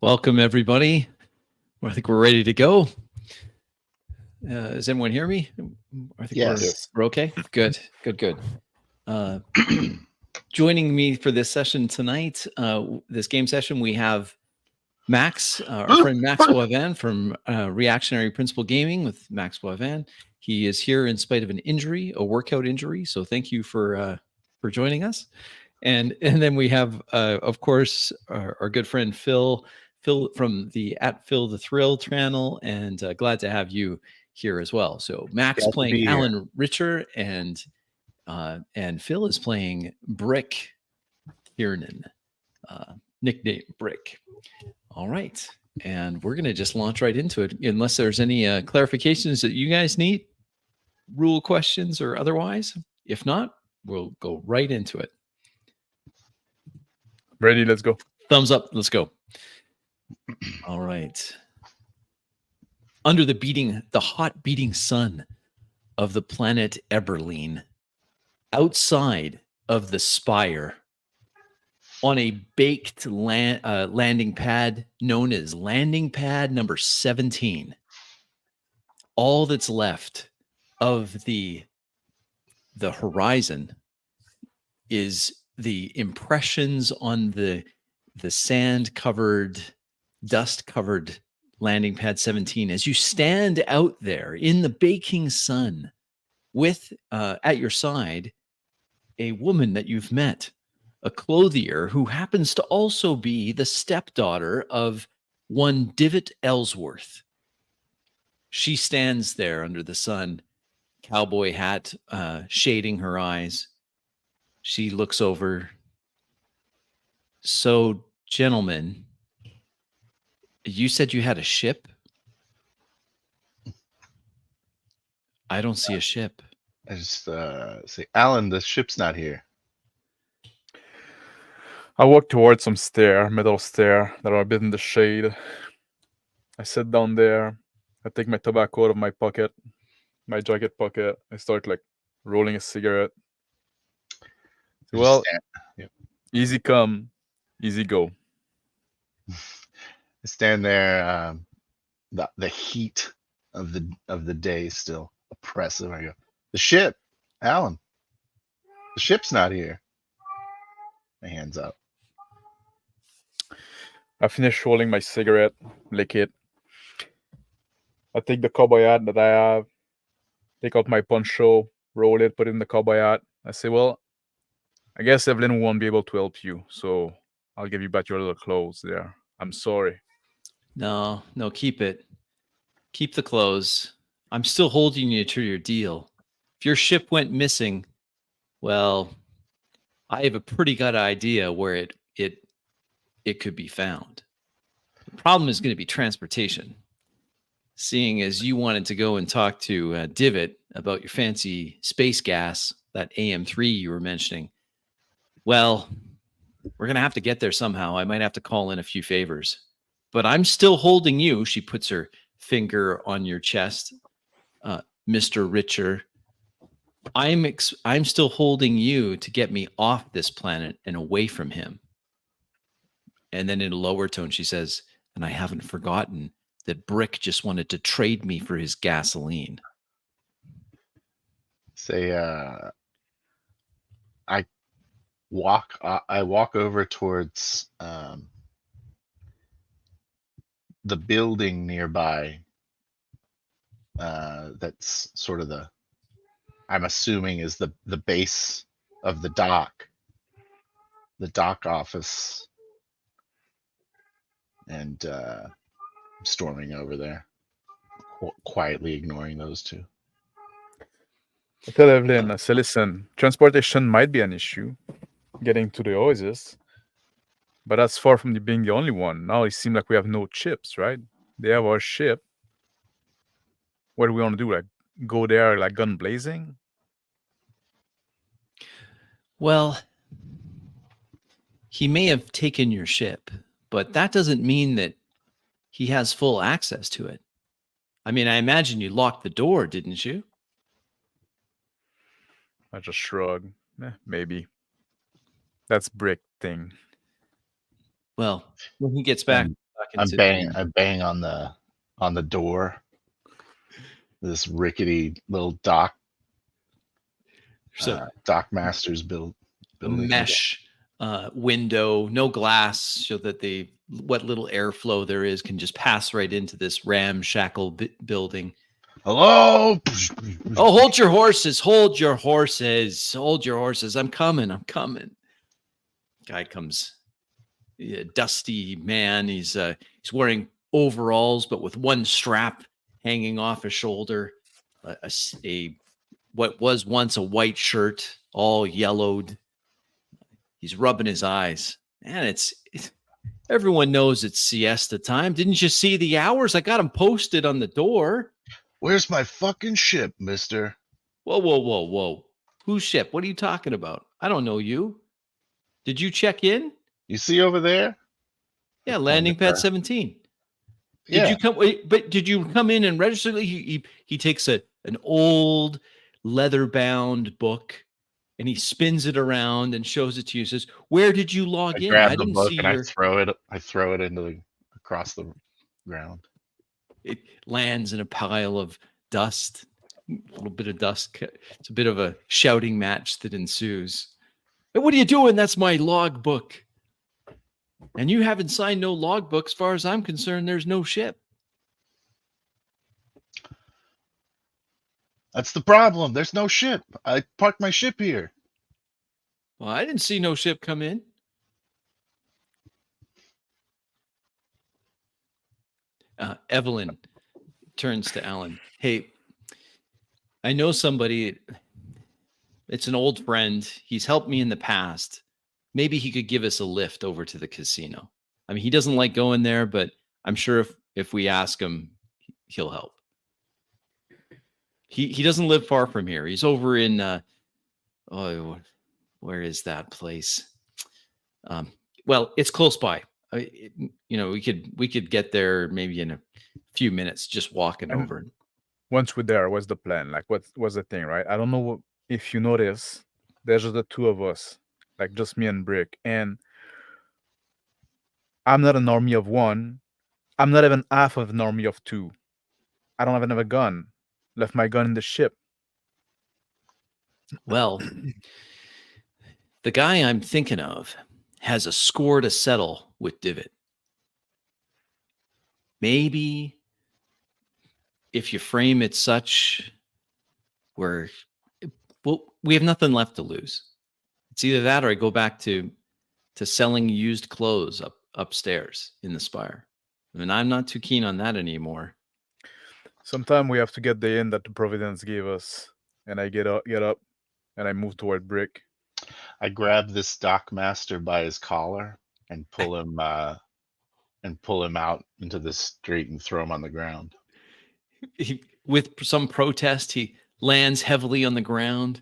Welcome, everybody. I think we're ready to go. Does anyone hear me? I think Yes. we're okay. Good. Joining me for this session tonight, this game session, we have Max, our friend Max Boivin from Reactionary Principle Gaming with Max Boivin. He is here in spite of an injury, a workout injury. So thank you for joining us. And then we have, of course, our good friend Phil from the @Phil the Thrill channel, and glad to have you here as well. So Max playing Alan Richer, and Phil is playing Brick Kiernan, nickname Brick. All right, and we're gonna just launch right into it, unless there's any clarifications that you guys need, rule questions or otherwise. If not, we'll go right into it. Ready, let's go. Thumbs up, let's go. All right. Under the hot beating sun of the planet Eberline, outside of the spire, on a baked landing pad known as landing pad number 17, all that's left of the horizon is the impressions on the sand-covered, dust-covered landing pad 17 as you stand out there in the baking sun with at your side a woman that you've met, a clothier who happens to also be the stepdaughter of one Divot Ellsworth. She stands there under the sun, cowboy hat shading her eyes. She looks over. So, gentlemen, you said you had a ship? I don't see a ship. I just say, Alan, the ship's not here. I walk towards some metal stair that are a bit in the shade. I sit down there. I take my tobacco out of my pocket, my jacket pocket. I start rolling a cigarette. Well, yep. Easy come, easy go. I stand there. The heat of the day is still oppressive. I go, the ship, Alan. The ship's not here. My hands up. I finish rolling my cigarette, lick it. I take the cowboy hat that I have, take out my poncho, roll it, put it in the cowboy hat. I say, well, I guess Evelyn won't be able to help you, so I'll give you back your little clothes there. I'm sorry. No, keep it. Keep the clothes. I'm still holding you to your deal. If your ship went missing, well, I have a pretty good idea where it could be found. The problem is going to be transportation. Seeing as you wanted to go and talk to Divot about your fancy space gas, that AM3 you were mentioning, well, we're going to have to get there somehow. I might have to call in a few favors. But I'm still holding you. She puts her finger on your chest, Mr. Richer. I'm still holding you to get me off this planet and away from him. And then in a lower tone, she says, and I haven't forgotten that Brick just wanted to trade me for his gasoline. Say, I walk over towards the building nearby. That's sort of I'm assuming is the base of the dock office, and storming over there, quietly ignoring those two. I tell Evelyn, I say, listen, transportation might be an issue, getting to the Oasis, but that's far from being the only one. Now it seems like we have no chips, right? They have our ship. What do we want to do? Go there gun blazing? Well, he may have taken your ship, but that doesn't mean that he has full access to it. I mean, I imagine you locked the door, didn't you? I just shrug. Maybe. That's Brick thing. Well, when he gets back I bang on the door. This rickety little dock Master's building. Mesh window, no glass, so that what little airflow there is can just pass right into this ramshackle building. Hello. Oh, hold your horses! Hold your horses! Hold your horses! I'm coming! I'm coming! Guy comes, dusty man. He's wearing overalls, but with one strap hanging off his shoulder. A what was once a white shirt, all yellowed. He's rubbing his eyes. Man, everyone knows it's siesta time. Didn't you see the hours? I got them posted on the door. Where's my fucking ship, mister? Whoa, whoa, whoa, whoa. Whose ship? What are you talking about? I don't know you. Did you check in? You see over there? Yeah, landing pad 17. Yeah. Did you come in and register? He takes an old leather-bound book and he spins it around and shows it to you. Says, "Where did you log in? I didn't see and I throw it into across the ground. It lands in a pile of dust. A little bit of dust. It's a bit of a shouting match that ensues. Hey, what are you doing? That's my log book. And you haven't signed no logbook. As far as I'm concerned, there's no ship. That's the problem. There's no ship. I parked my ship here. Well, I didn't see no ship come in. Evelyn turns to Alan. Hey, I know somebody. It's an old friend. He's helped me in the past. Maybe he could give us a lift over to the casino. I mean, he doesn't like going there, but I'm sure if we ask him, he'll help. He doesn't live far from here. He's over in where is that place? Well, it's close by. We could get there maybe in a few minutes, just walking over. Once we're there, what's the plan? Like, what's the thing, right? I don't know if you notice. There's just the two of us, like just me and Brick, and I'm not an army of one. I'm not even half of an army of two. I don't have another gun. Left my gun in the ship. Well, the guy I'm thinking of has a score to settle with Divot. Maybe if you frame it such where, we have nothing left to lose. It's either that or I go back to selling used clothes upstairs in the spire. I mean, I'm not too keen on that anymore. Sometime we have to get the inn that the Providence gave us, and I get up, and I move toward Brick. I grab this dockmaster by his collar and pull him out into the street and throw him on the ground. With some protest, he lands heavily on the ground,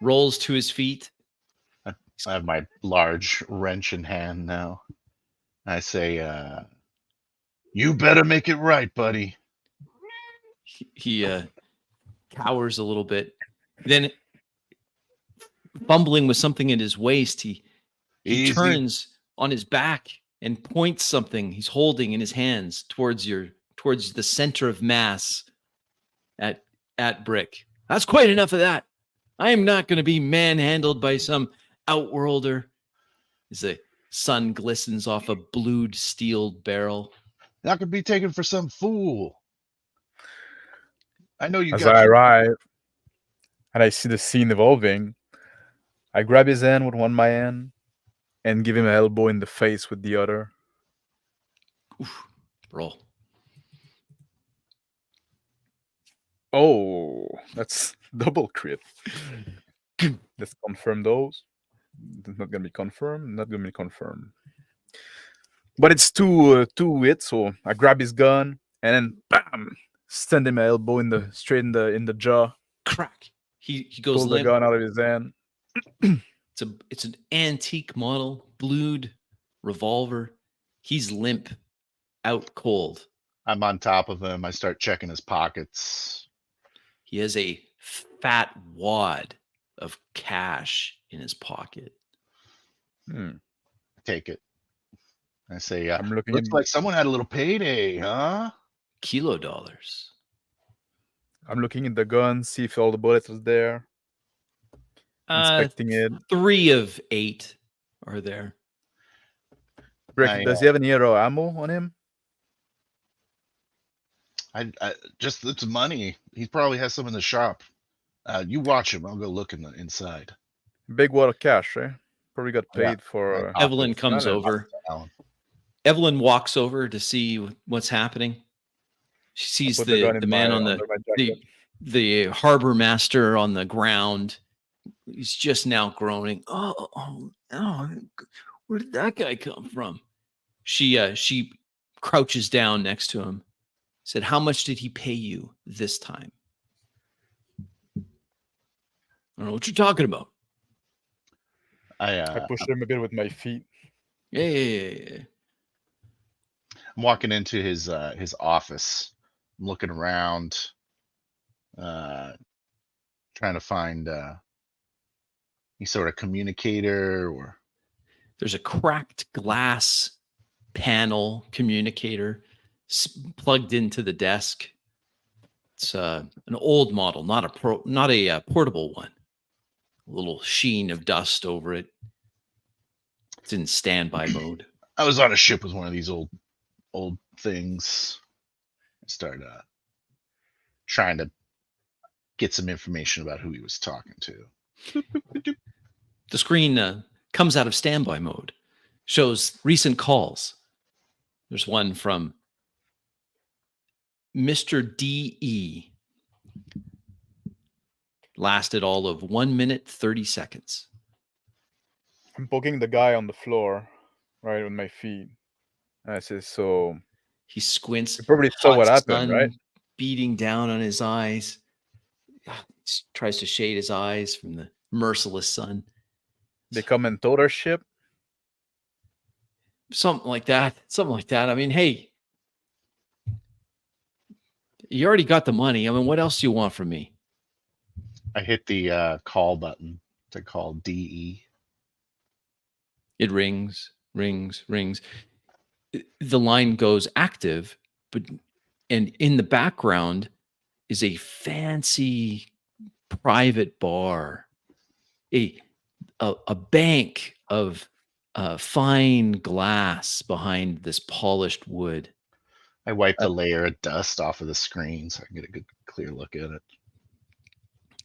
rolls to his feet. I have my large wrench in hand now. I say, you better make it right, buddy. He cowers a little bit. Then, fumbling with something in his waist, he turns on his back and points something he's holding in his hands towards the center of mass at Brick. That's quite enough of that. I am not going to be manhandled by some outworlder. As the sun glistens off a blued steel barrel. Not going to be taken for some fool. I know you. As I arrive and I see the scene evolving, I grab his hand with one my hand and give him an elbow in the face with the other. Oof, roll. Oh, that's double crit. Let's confirm those. It's not gonna be confirmed. Not gonna be confirmed. But it's two hits. So I grab his gun and then bam, send him an elbow straight in the jaw. Crack. He goes Pull limp. the gun out of his hand. It's an antique model, blued revolver. He's limp, out cold. I'm on top of him. I start checking his pockets. He has a fat wad of cash in his pocket. I take it. I say, I'm looking looks in, like someone had a little payday, huh? Kilo dollars. I'm looking at the gun, see if all the bullets are there. Inspecting it. 3 of 8 are there. Brick, does he have any other ammo on him? I just it's money. He probably has some in the shop. You watch him. I'll go look in the inside. Big wad of cash, right? Probably got Yeah. paid for. Right. Evelyn comes Alan. over. Alan. Evelyn walks over to see what's happening. She sees Put the gun the in man on under my jacket. the harbor master on the ground. He's just now groaning. Oh, where did that guy come from? She crouches down next to him. Said, "How much did he pay you this time?" I don't know what you're talking about. I pushed him a bit with my feet. Yeah. I'm walking into his office. I'm looking around, trying to find any sort of communicator or. There's a cracked glass panel communicator plugged into the desk. It's an old model, not a portable one. A little sheen of dust over it. It's in standby mode. I was on a ship with one of these old things. I started trying to get some information about who he was talking to. The screen comes out of standby mode, shows recent calls. There's one from Mr. DE. Lasted all of 1 minute, 30 seconds. I'm poking the guy on the floor, right, with my feet. And I say, so. He squints. You probably saw what hot happened, sun right? Beating down on his eyes. Tries to shade his eyes from the merciless sun. They come and towed our ship. Something like that. I mean, hey, you already got the money. I mean, what else do you want from me? I hit the call button to call DE. It rings. The line goes active, and in the background is a fancy private bar, a bank of fine glass behind this polished wood. I wiped a layer of dust off of the screen so I can get a good clear look at it.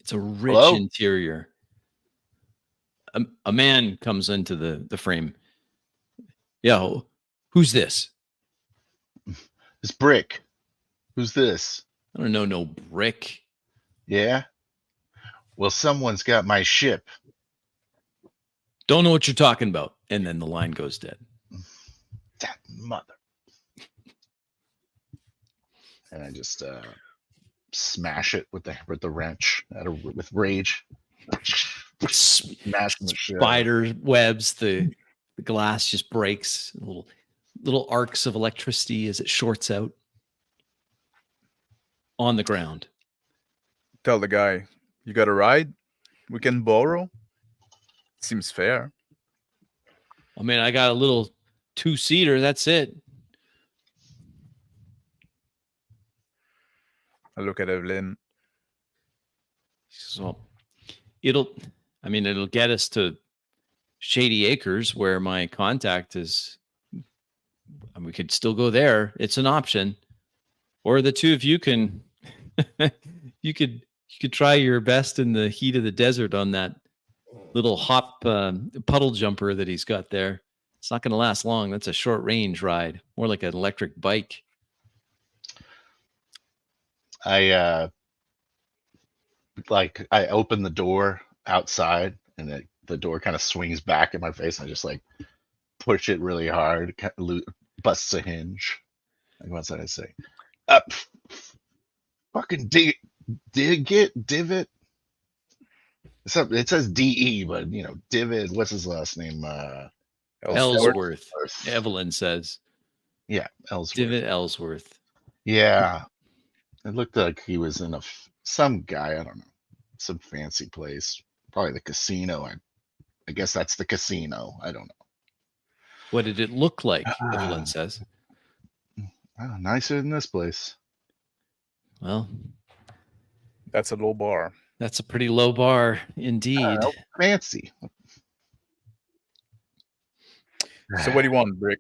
It's a rich Hello? interior. A man comes into the frame. Yo, who's this? It's Brick. Who's this? I don't know no Brick. Yeah? Well, someone's got my ship. Don't know what you're talking about. And then the line goes dead. That mother. And I just smash it with the wrench with rage. Smash the shit. Spider webs, the glass just breaks. Little arcs of electricity as it shorts out on the ground. Tell the guy, you got a ride? We can borrow? Seems fair. I mean, I got a little 2-seater. That's it. I look at Evelyn. So it'll get us to Shady Acres where my contact is. And we could still go there. It's an option. Or the two of you can you could try your best in the heat of the desert on that little hop puddle jumper that he's got there. It's not going to last long. That's a short range ride, more like an electric bike. I open the door outside and the door kind of swings back in my face. And I just like push it really hard, busts a hinge. I go outside and say, up, fucking dig it, divot. It says DE, but divot. What's his last name? Ellsworth. Evelyn says. Yeah, Ellsworth. Divot Ellsworth. Yeah, it looked like he was in some guy. I don't know, some fancy place, probably the casino. I guess that's the casino. I don't know. What did it look like? Evelyn says. Oh, nicer than this place. Well, That's a low bar. that's a pretty low bar indeed. Fancy. So what do you want, Brick?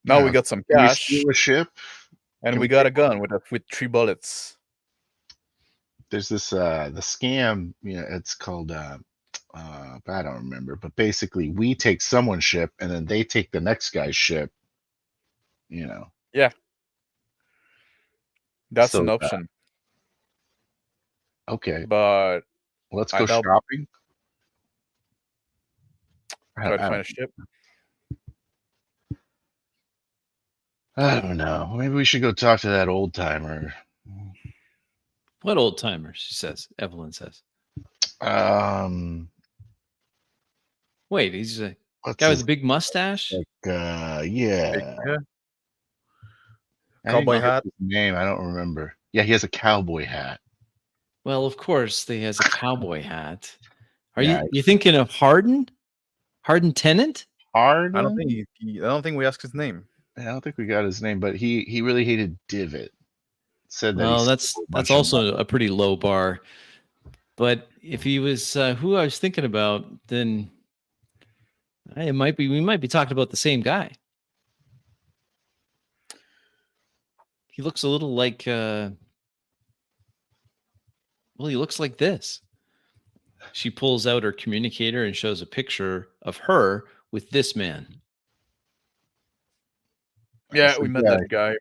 Now we got some Can we cash, steal a ship? and can we we got a gun with 3 bullets. There's this the scam, it's called I don't remember, but basically we take someone's ship and then they take the next guy's ship. That's So, an option. Okay, But let's I go doubt- shopping. try to find a ship. I don't know. Maybe we should go talk to that old timer. What old timer? She says. Evelyn says. Wait, he's a What's guy with his, a big mustache. yeah. Yeah. I didn't Cowboy get hat? his name. I don't remember. Yeah, he has a cowboy hat. Well, of course, he has a cowboy hat. Are Yeah, you thinking of Harden? Harden Tennant? Hard. I don't think we asked his name. I don't think we got his name, but he really hated Divot. Said that. Well, he that's stole a bunch of also a pretty low bar. But if he was who I was thinking about, then we might be talking about the same guy. He looks a little like he looks like this. She pulls out her communicator and shows a picture of her with this man. Yeah, we met that guy.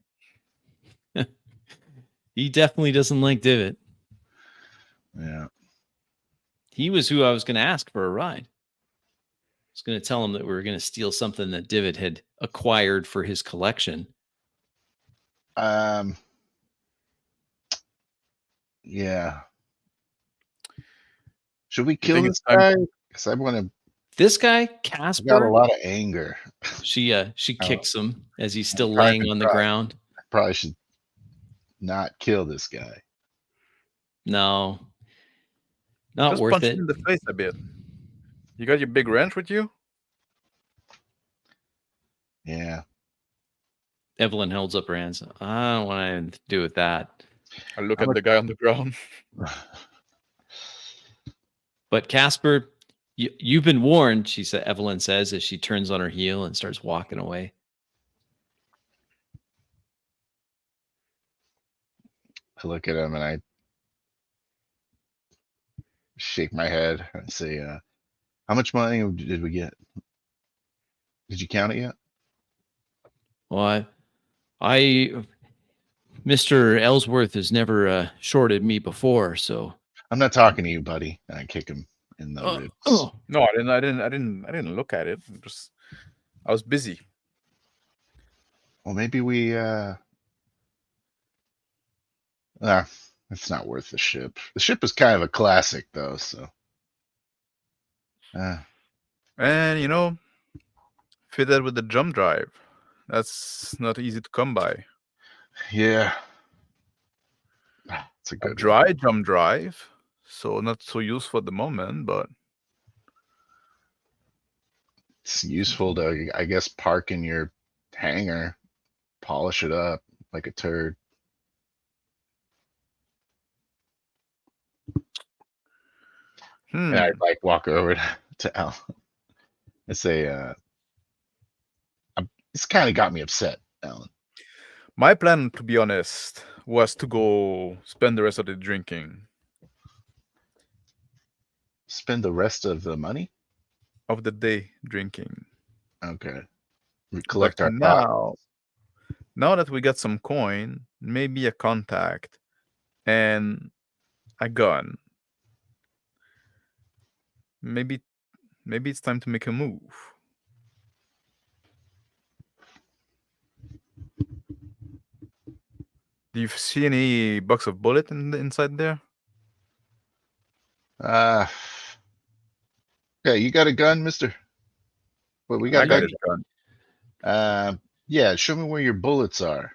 He definitely doesn't like Divot. Yeah. He was who I was going to ask for a ride. I was going to tell him that we were going to steal something that Divot had acquired for his collection. Yeah. Should we kill think this it's time- guy? Because I want to. This guy, I got a Casper, lot of anger. she Oh. kicks him as he's still trying laying to on the try. ground. I probably should not kill this guy. No, not Just worth punch it. him in the face a bit. You got your big wrench with you? Yeah. Evelyn holds up her hands. I don't want anything to do with that. I look How at much- the guy on the ground. But Casper, you've been warned, she said. Evelyn says as she turns on her heel and starts walking away. I look at him and I shake my head and say, how much money did we get? Did you count it yet? Well, I Mr. Ellsworth has never shorted me before, so I'm not talking to you, buddy. And I kick him in the ribs. No, I didn't look at it. I was busy. Well, maybe we it's not worth the ship. The ship is kind of a classic though, so And fitted with the jump drive. That's not easy to come by. yeah. It's a A good one. dry jump drive, so not so useful at the moment, but It's useful to, I guess, park in your hangar, polish it up like a turd. And I like walk over to Al and say, it's kind of got me upset, Alan. my plan, to be honest, was to go spend the rest of the drinking Spend the rest of the money? of the day drinking. Okay. We collect But our thoughts. now that we got some coin, maybe a contact and a gun, maybe it's time to make a move. Do you see any box of bullet inside there? Yeah, you got a gun, mister? Well, we got I got a a gun. gun. Yeah, show me where your bullets are.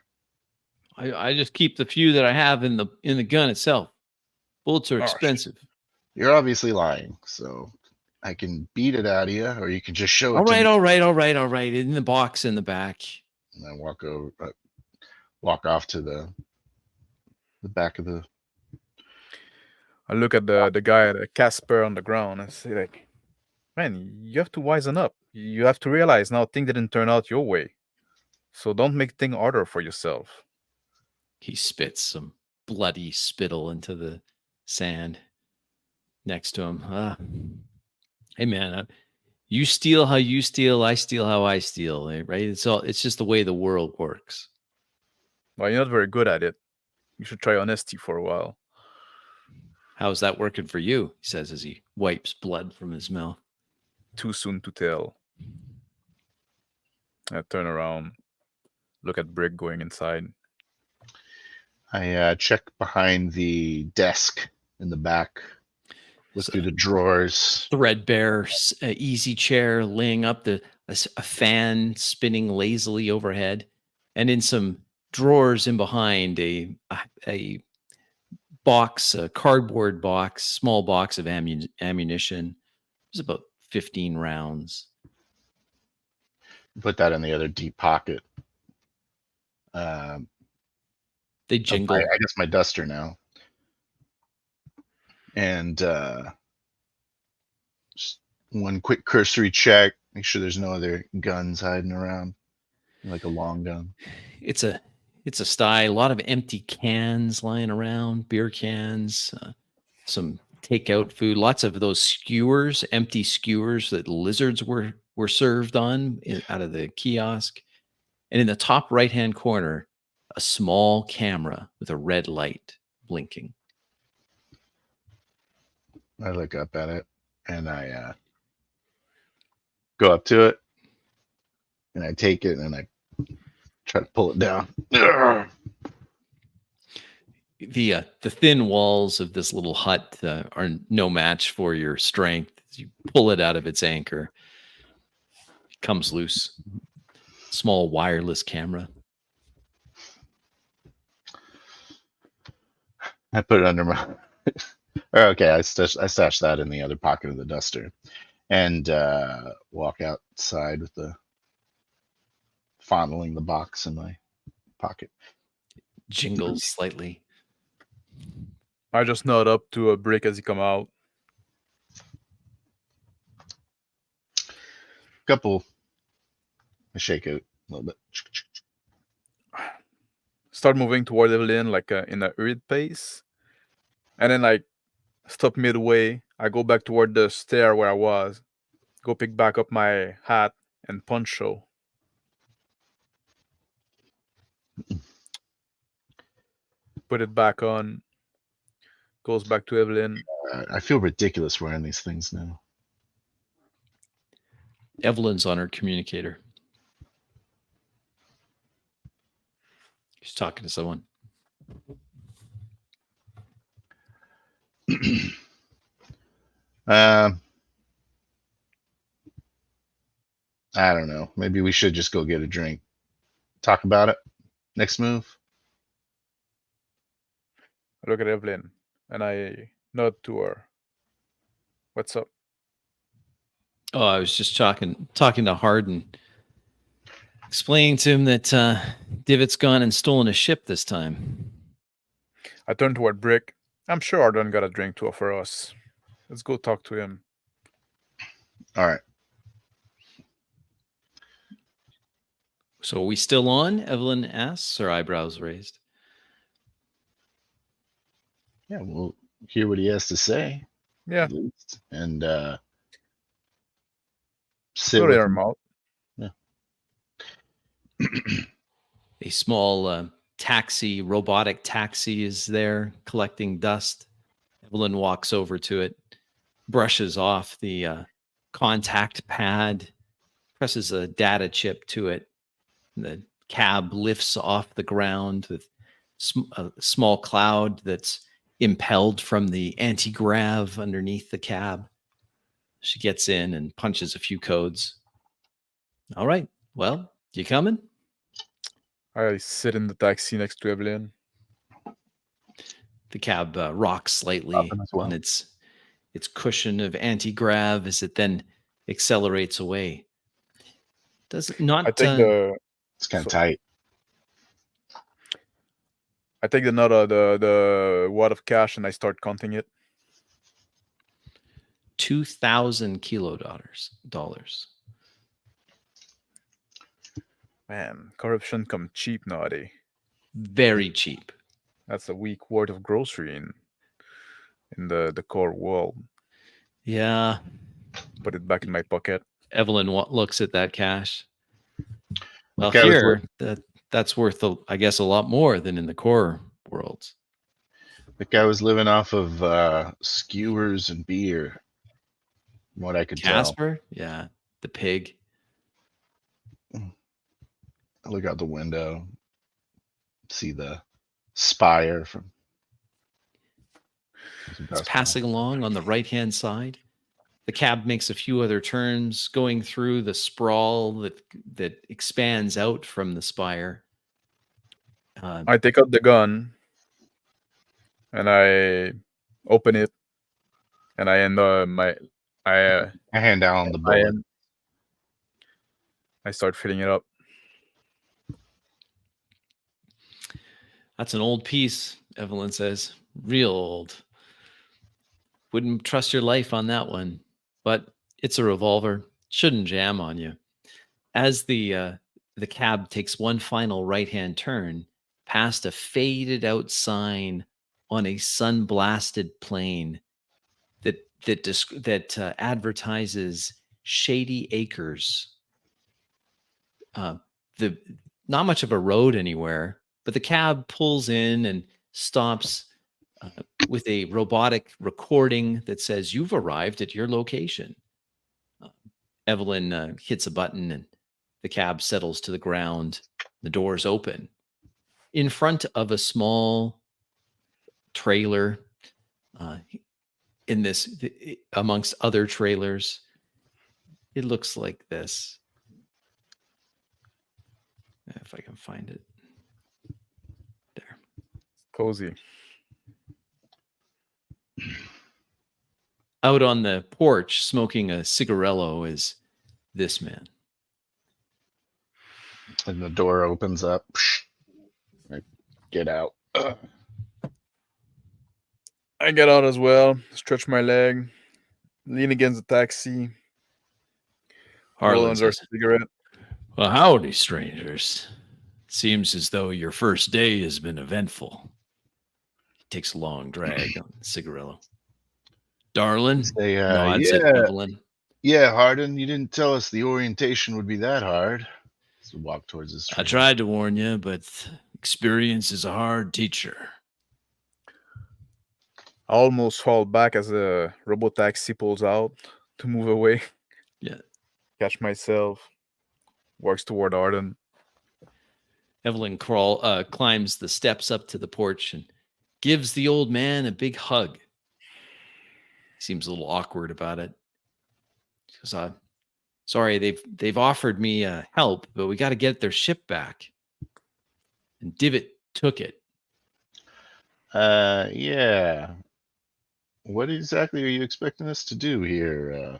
I just keep the few that I have in the gun itself. Bullets are Oh, shit. expensive. You're obviously lying, so I can beat it out of you, or you can just show it All to right, me. all right, all right, all right. In the box in the back. And I walk off to the back of the. I look at the guy, the Casper on the ground, and say like, man, you have to wisen up. You have to realize now things didn't turn out your way. So don't make things harder for yourself. He spits some bloody spittle into the sand next to him. Hey man, you steal how you steal, I steal how I steal, right? It's just the way the world works. Well, you're not very good at it. You should try honesty for a while. How's that working for you? He says as he wipes blood from his mouth. Too soon to tell. I turn around, look at Brick going inside. I check behind the desk in the back. Look through the drawers. Threadbare easy chair laying up, a fan spinning lazily overhead, and in some drawers in behind a box, a cardboard box, small box of ammunition. There's about 15 rounds. Put that in the other deep pocket. They jingle. I guess my duster now. And just one quick cursory check. Make sure there's no other guns hiding around, like a long gun. It's a sty. A lot of empty cans lying around, beer cans, some takeout food. Lots of those skewers, empty skewers that lizards were served on out of the kiosk. And in the top right-hand corner, a small camera with a red light blinking. I look up at it and I go up to it and I take it and I try to pull it down. The thin walls of this little hut are no match for your strength. You pull it out of its anchor. It comes loose. Small wireless camera. I put it under my. Okay, I stashed that in the other pocket of the duster, and walk outside with the fondling the box in my pocket. Jingles slightly. I just nod up to a Brick as he come out. I shake it a little bit. Start moving toward Evelyn like in a hurried pace, and then like stop midway. I go back toward the stair where I was. Go pick back up my hat and poncho. Put it back on. Goes back to Evelyn. I feel ridiculous wearing these things now. Evelyn's on her communicator. She's talking to someone. I don't know. Maybe we should just go get a drink. Talk about it. Next move. I look at Evelyn and I nod to her. What's up? Oh, I was just talking to Harden, explaining to him that Divot's gone and stolen a ship this time. I turn toward Brick. I'm sure Arden got a drink to offer us. Let's go talk to him. All right. So are we still on? Evelyn asks, her eyebrows raised. Yeah, we'll hear what he has to say. Yeah. At least. And sit Go with there, him. Malt. Yeah. A small robotic taxi is there collecting dust. Evelyn walks over to it, brushes off the contact pad, presses a data chip to it. And the cab lifts off the ground with a small cloud that's impelled from the anti-grav underneath the cab. She gets in and punches a few codes. All right. Well, you coming? I sit in the taxi next to Evelyn. The cab rocks slightly As well. on its its cushion of anti-grav as it then accelerates away. Does it not? I take the It's kind So- of tight. nut of the wad of cash and I start counting it. 2,000 dollars. Man, corruption come cheap nowadays. Very cheap. That's a week worth of grocery in the core world. Yeah. Put it back in my pocket. Evelyn looks at that cash. Well, guy was here that's worth, I guess, a lot more than in the core worlds. The guy was living off of skewers and beer, from what I could Casper, yeah, the pig. tell. I look out the window, see the spire from. It's passing along on the right-hand side. The cab makes a few other turns, going through the sprawl that expands out from the spire. I take out the gun and I open it, and I end I hand down the I bullet. end- I start filling it up. That's an old piece, Evelyn says. Real old. Wouldn't trust your life on that one, but it's a revolver. Shouldn't jam on you. As the cab takes one final right-hand turn past a faded out sign on a sun-blasted plain that advertises Shady Acres. The not much of a road anywhere, but the cab pulls in and stops with a robotic recording that says, "You've arrived at your location." Evelyn hits a button and the cab settles to the ground. The doors open. In front of a small trailer, amongst other trailers, it looks like this. If I can find it. There. Cozy. Out on the porch, smoking a cigarello, is this man. And the door opens up. I get out. I get out as well, stretch my leg, lean against the taxi, roll Harlan under a says, cigarette. "Well, howdy, strangers. Seems as though your first day has been eventful." He takes a long drag on the cigarello. Darlin, Say, nods at yeah, Evelyn. yeah, Hardin, you didn't tell us the orientation would be that hard. So walk towards this. I tried to warn you, but experience is a hard teacher. I almost fall back as the robot taxi pulls out to move away. Yeah. Catch myself. Works toward Arden. Evelyn climbs the steps up to the porch and gives the old man a big hug. He seems a little awkward about it. She goes, "Sorry, they've offered me help, but we got to get their ship back." And Divot took it. Yeah. What exactly are you expecting us to do here,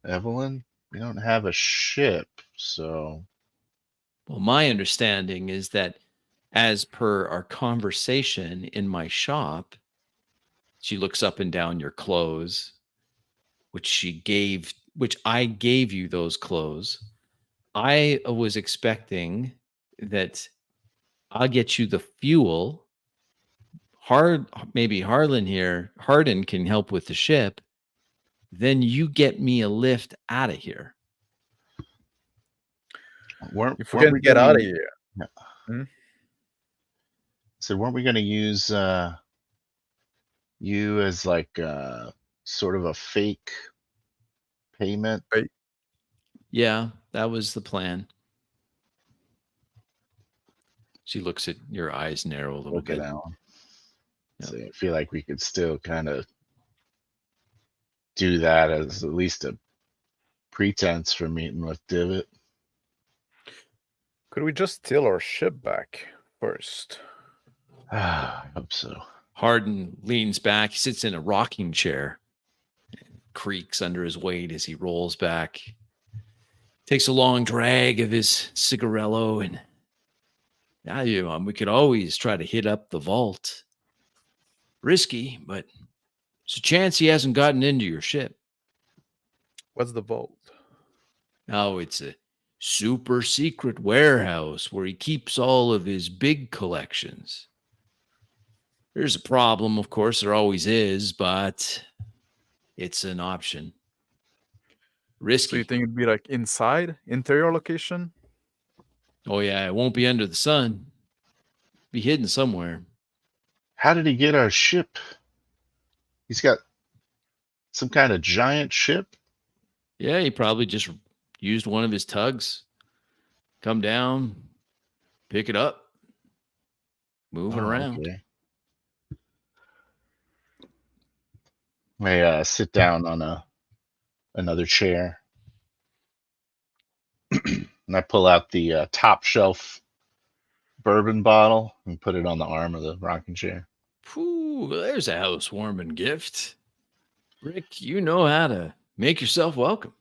Evelyn? We don't have a ship, so. Well, my understanding is that, as per our conversation in my shop, she looks up and down your clothes, which I gave you those clothes. I was expecting that I'll get you the fuel. Maybe Hardin can help with the ship. Then you get me a lift out of here. If we can get out of here. So weren't we going to use you as like sort of a fake payment? Yeah, that was the plan. She looks at your eyes narrow a little Look at bit. Alan. Yep. So I feel like we could still kind of do that as at least a pretense for meeting with Divot. Could we just steal our ship back first? I hope so. Hardin leans back. He sits in a rocking chair. creaks under his weight as he rolls back. Takes a long drag of his cigarello, and now we could always try to hit up the vault. Risky, but there's a chance he hasn't gotten into your ship. What's the vault? Oh, it's a super secret warehouse where he keeps all of his big collections. There's a problem, of course, there always is, but it's an option. Risky. So you think it'd be like inside, interior location? Oh, yeah, it won't be under the sun. Be hidden somewhere. How did he get our ship? He's got some kind of giant ship. Yeah, he probably just used one of his tugs. Come down, pick it up, move it around. Okay. I sit down on another chair, and I pull out the top shelf bourbon bottle and put it on the arm of the rocking chair. Phew, there's a housewarming gift. Rick, you know how to make yourself welcome.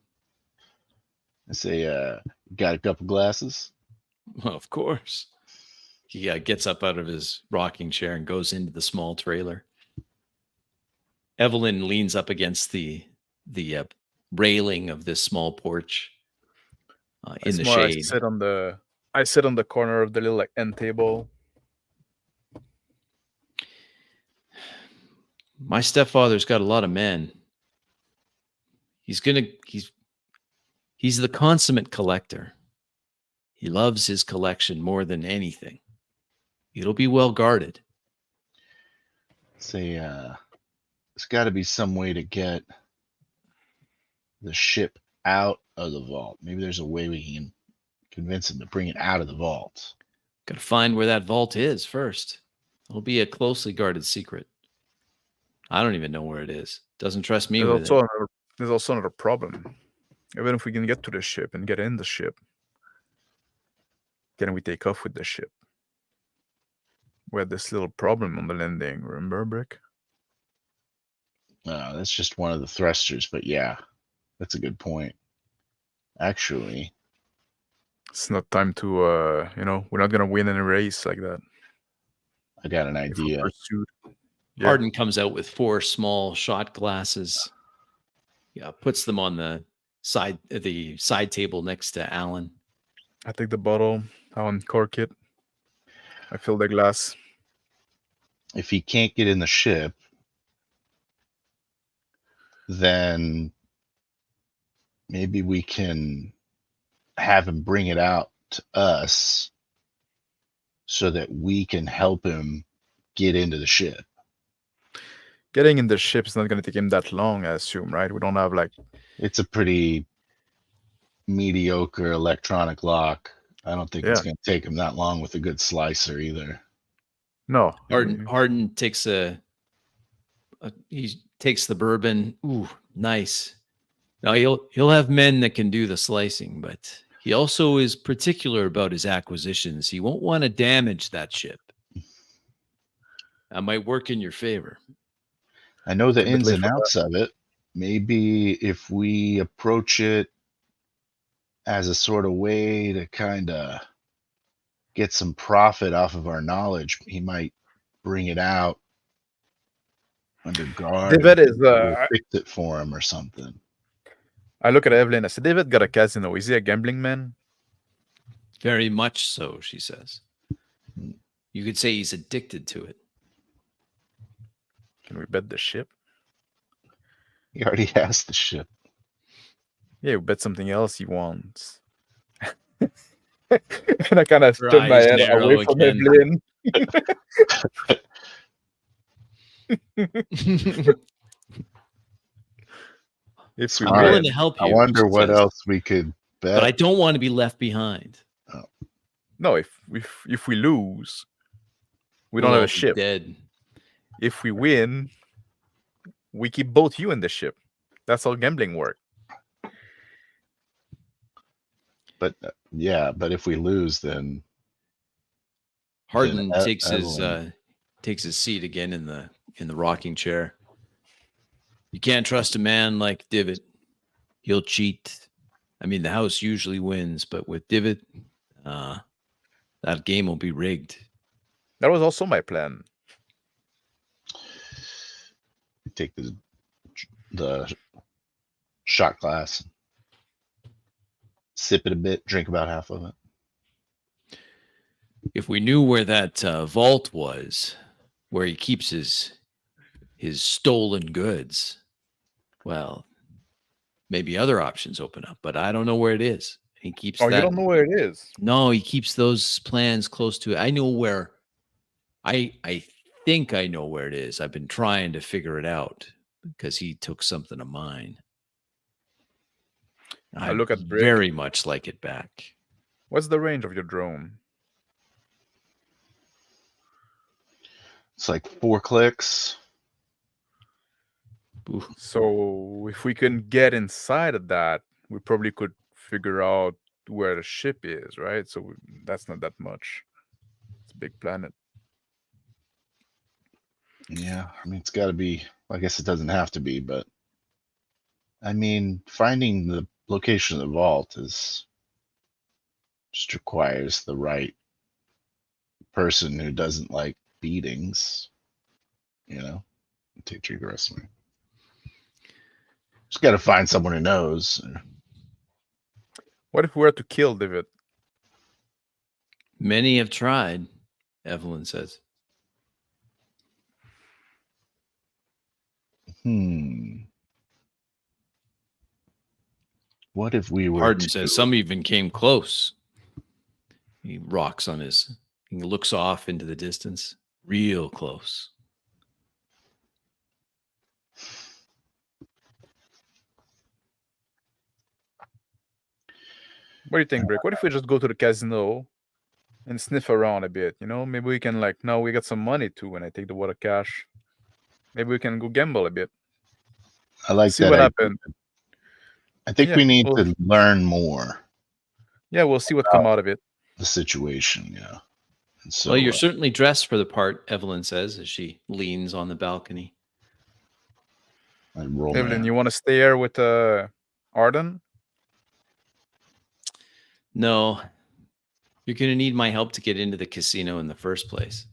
I say, got a couple glasses? Well, of course. He gets up out of his rocking chair and goes into the small trailer. Evelyn leans up against the railing of this small porch in the shade. I sit on the corner of the little like end table. My stepfather's got a lot of men. He's the consummate collector. He loves his collection more than anything. It'll be well guarded. Say, there's got to be some way to get the ship out of the vault. Maybe there's a way we can convince him to bring it out of the vault. Got to find where that vault is first. It'll be a closely guarded secret. I don't even know where it is. Doesn't trust me with it. There's also another problem. Even if we can get to the ship and get in the ship, can we take off with the ship? We had this little problem on the landing, remember, Brick? That's just one of the thrusters, but yeah, that's a good point. Actually, it's not time to, we're not going to win any race like that. I got an idea. Yeah. Arden comes out with 4 small shot glasses. Yeah, puts them on the side table next to Alan. I take the bottle, I uncork it, I fill the glass. If he can't get in the ship, then maybe we can have him bring it out to us so that we can help him get into the ship. Getting in the ship is not going to take him that long, I assume, right? We don't have It's a pretty mediocre electronic lock. I don't think it's going to take him that long with a good slicer either. No. Arden takes he takes the bourbon. Ooh, nice. Now he'll have men that can do the slicing, but he also is particular about his acquisitions. He won't want to damage that ship. That might work in your favor. I know the ins and outs of it. Maybe if we approach it as a sort of way to kind of get some profit off of our knowledge, he might bring it out under guard. David fix it for him or something. I look at Evelyn. I said, David got a casino. Is he a gambling man? Very much so, she says. You could say he's addicted to it. Can we bet the ship? He already has the ship. Yeah, we bet something else he wants. And I kind of turned my head away from Evelyn. I'm willing to help you. I wonder what else we could bet. But I don't want to be left behind. Oh. No, if we lose, we don't have a ship. Dead. If we win, we keep both you in the ship. That's how gambling works. But but if we lose, then Harden takes his seat again in the rocking chair. You can't trust a man like Divot. He'll cheat. I mean, the house usually wins, but with Divot, that game will be rigged. That was also my plan. Take the shot glass, sip it a bit, drink about half of it. If we knew where that vault was, where he keeps his stolen goods, well, maybe other options open up. But I don't know where it is. He keeps. Oh, that. you don't know where it is? No, he keeps those plans close to it. I know where. I think I know where it is. I've been trying to figure it out because he took something of mine. I look at Brick. very much like it back. What's the range of your drone? It's like 4 clicks. Ooh. So if we can get inside of that, we probably could figure out where the ship is, right? So that's not that much. It's a big planet. Yeah, I mean, it's got to be. I guess it doesn't have to be, but I mean, finding the location of the vault is just requires the right person who doesn't like beatings. You know, take trigger wrestling. Just got to find someone who knows. What if we were to kill David? Many have tried, Evelyn says. What if we were? Hardin says some even came close. He rocks on his. He looks off into the distance, real close. What do you think, Brick? What if we just go to the casino and sniff around a bit? You know, maybe we can now we got some money too when I take the water cash. Maybe we can go gamble a bit. I like see that. What happened. I think we need to learn more. Yeah, we'll see what come out of it. The situation, yeah. And so, well, you're certainly dressed for the part, Evelyn says as she leans on the balcony. Evelyn, you want to stay here with Arden? No. You're going to need my help to get into the casino in the first place.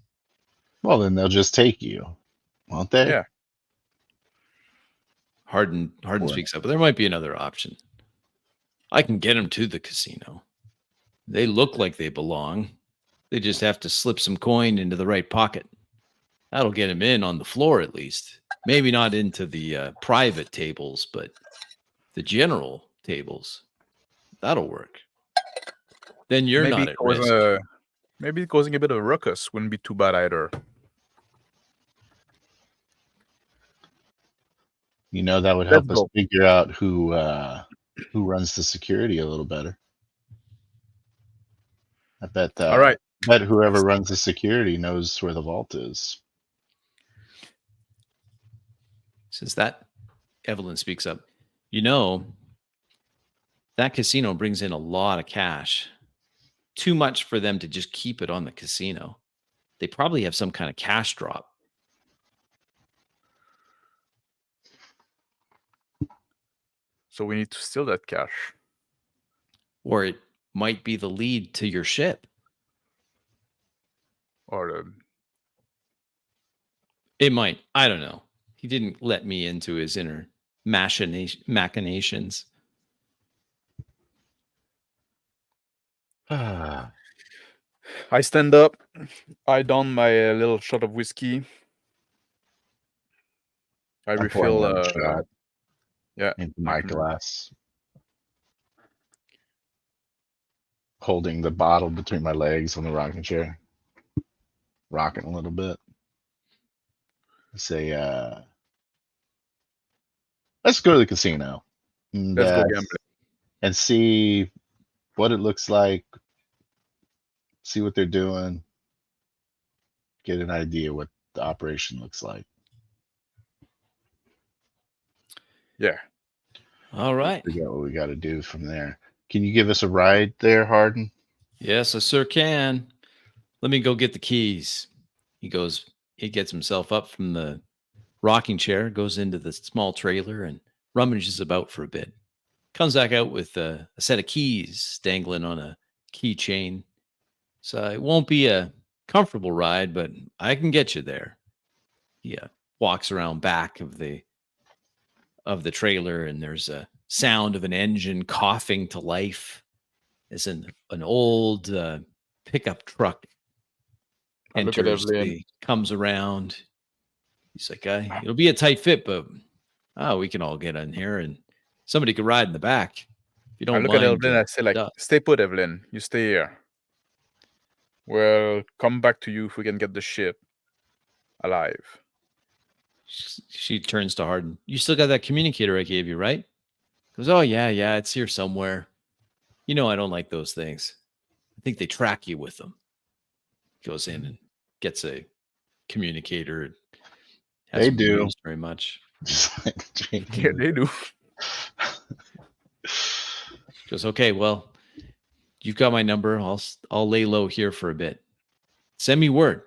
Well, then they'll just take you, won't they? Yeah. Hardin speaks up, but there might be another option. I can get them to the casino. They look like they belong. They just have to slip some coin into the right pocket. That'll get them in on the floor at least. Maybe not into the private tables, but the general tables. That'll work. Then you're maybe not at risk. Maybe causing a bit of a ruckus wouldn't be too bad either. You know, that would help us figure out who runs the security a little better. I bet. All right. I bet whoever runs the security knows where the vault is. Since that, Evelyn speaks up. You know, that casino brings in a lot of cash. Too much for them to just keep it on the casino. They probably have some kind of cash drop. So we need to steal that cash. Or it might be the lead to your ship. Or it might. I don't know. He didn't let me into his inner machinations. I stand up. I don my little shot of whiskey. I refill a shot. Yeah, into my glass. Holding the bottle between my legs on the rocking chair. Rocking a little bit. Say, let's go to the casino. And, let's go gambling. And see what it looks like. See what they're doing. Get an idea what the operation looks like. Yeah. All right. Figure out what we got to do from there. Can you give us a ride there, Hardin? Yes, I sure can. Let me go get the keys. He gets himself up from the rocking chair, goes into the small trailer and rummages about for a bit. Comes back out with a set of keys dangling on a keychain. So it won't be a comfortable ride, but I can get you there. He walks around back of the trailer, and there's a sound of an engine coughing to life as an old pickup truck I look at enters, Evelyn. comes around. He's like, it'll be a tight fit, but we can all get in here, and somebody could ride in the back. If you don't I look mind, at Evelyn. I say, like, stay put, Evelyn. You stay here. We'll come back to you if we can get the ship alive. She turns to Hardin. You still got that communicator I gave you, right? Goes, oh, yeah, it's here somewhere. You know I don't like those things. I think they track you with them. Goes in and gets a communicator. They do. Used very much. Yeah, they do. Goes, okay, well, you've got my number. I'll lay low here for a bit. Send me word.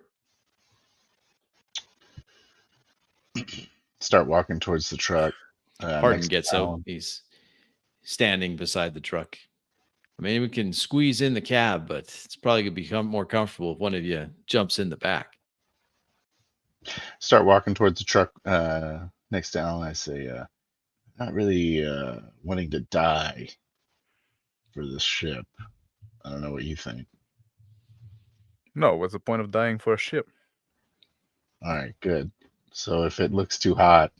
Start walking towards the truck. Hardin gets out. He's standing beside the truck. I mean, we can squeeze in the cab, but it's probably going to become more comfortable if one of you jumps in the back. Start walking towards the truck next to Alan. I say, not really wanting to die for this ship. I don't know what you think. No, what's the point of dying for a ship? All right, good. So if it looks too hot,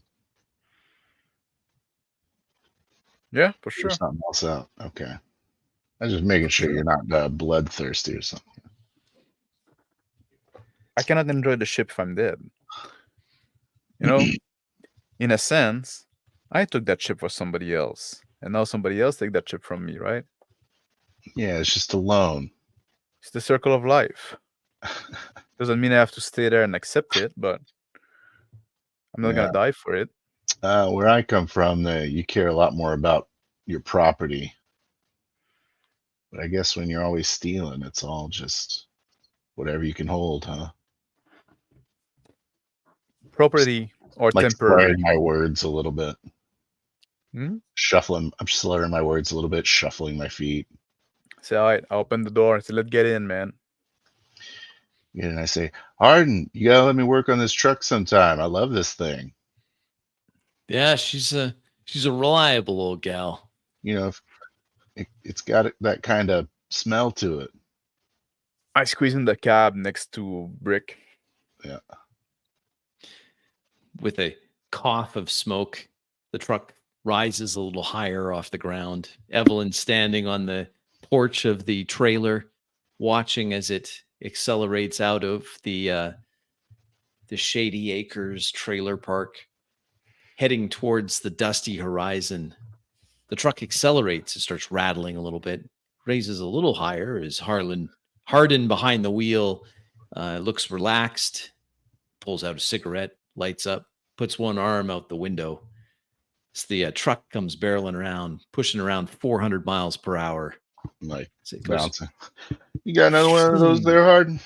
yeah, for sure. Something else out. Okay. I'm just making sure you're not bloodthirsty or something. I cannot enjoy the ship if I'm dead. You know, in a sense, I took that ship for somebody else, and now somebody else take that ship from me, right? Yeah, it's just a loan. It's the circle of life. Doesn't mean I have to stay there and accept it, but I'm not gonna die for it. Where I come from, you care a lot more about your property. But I guess when you're always stealing, it's all just whatever you can hold, huh? Property or like temporary. slurring my words a little bit. Shuffling. I'm slurring my words a little bit, shuffling my feet. Say, all right, I open the door and say, let's get in, man. Yeah, and I say, Hardin, you gotta let me work on this truck sometime. I love this thing. Yeah, she's a reliable old gal. You know, it's got that kind of smell to it. I squeeze in the cab next to Brick. Yeah. With a cough of smoke, the truck rises a little higher off the ground. Evelyn standing on the porch of the trailer, watching as it accelerates out of the Shady Acres trailer park, heading towards the dusty horizon. The truck accelerates. It starts rattling a little bit, raises a little higher as Hardin behind the wheel looks relaxed, pulls out a cigarette, lights up, puts one arm out the window. As the truck comes barreling around, pushing around 400 miles per hour. Like bouncing. You got another one of those there, Hardin?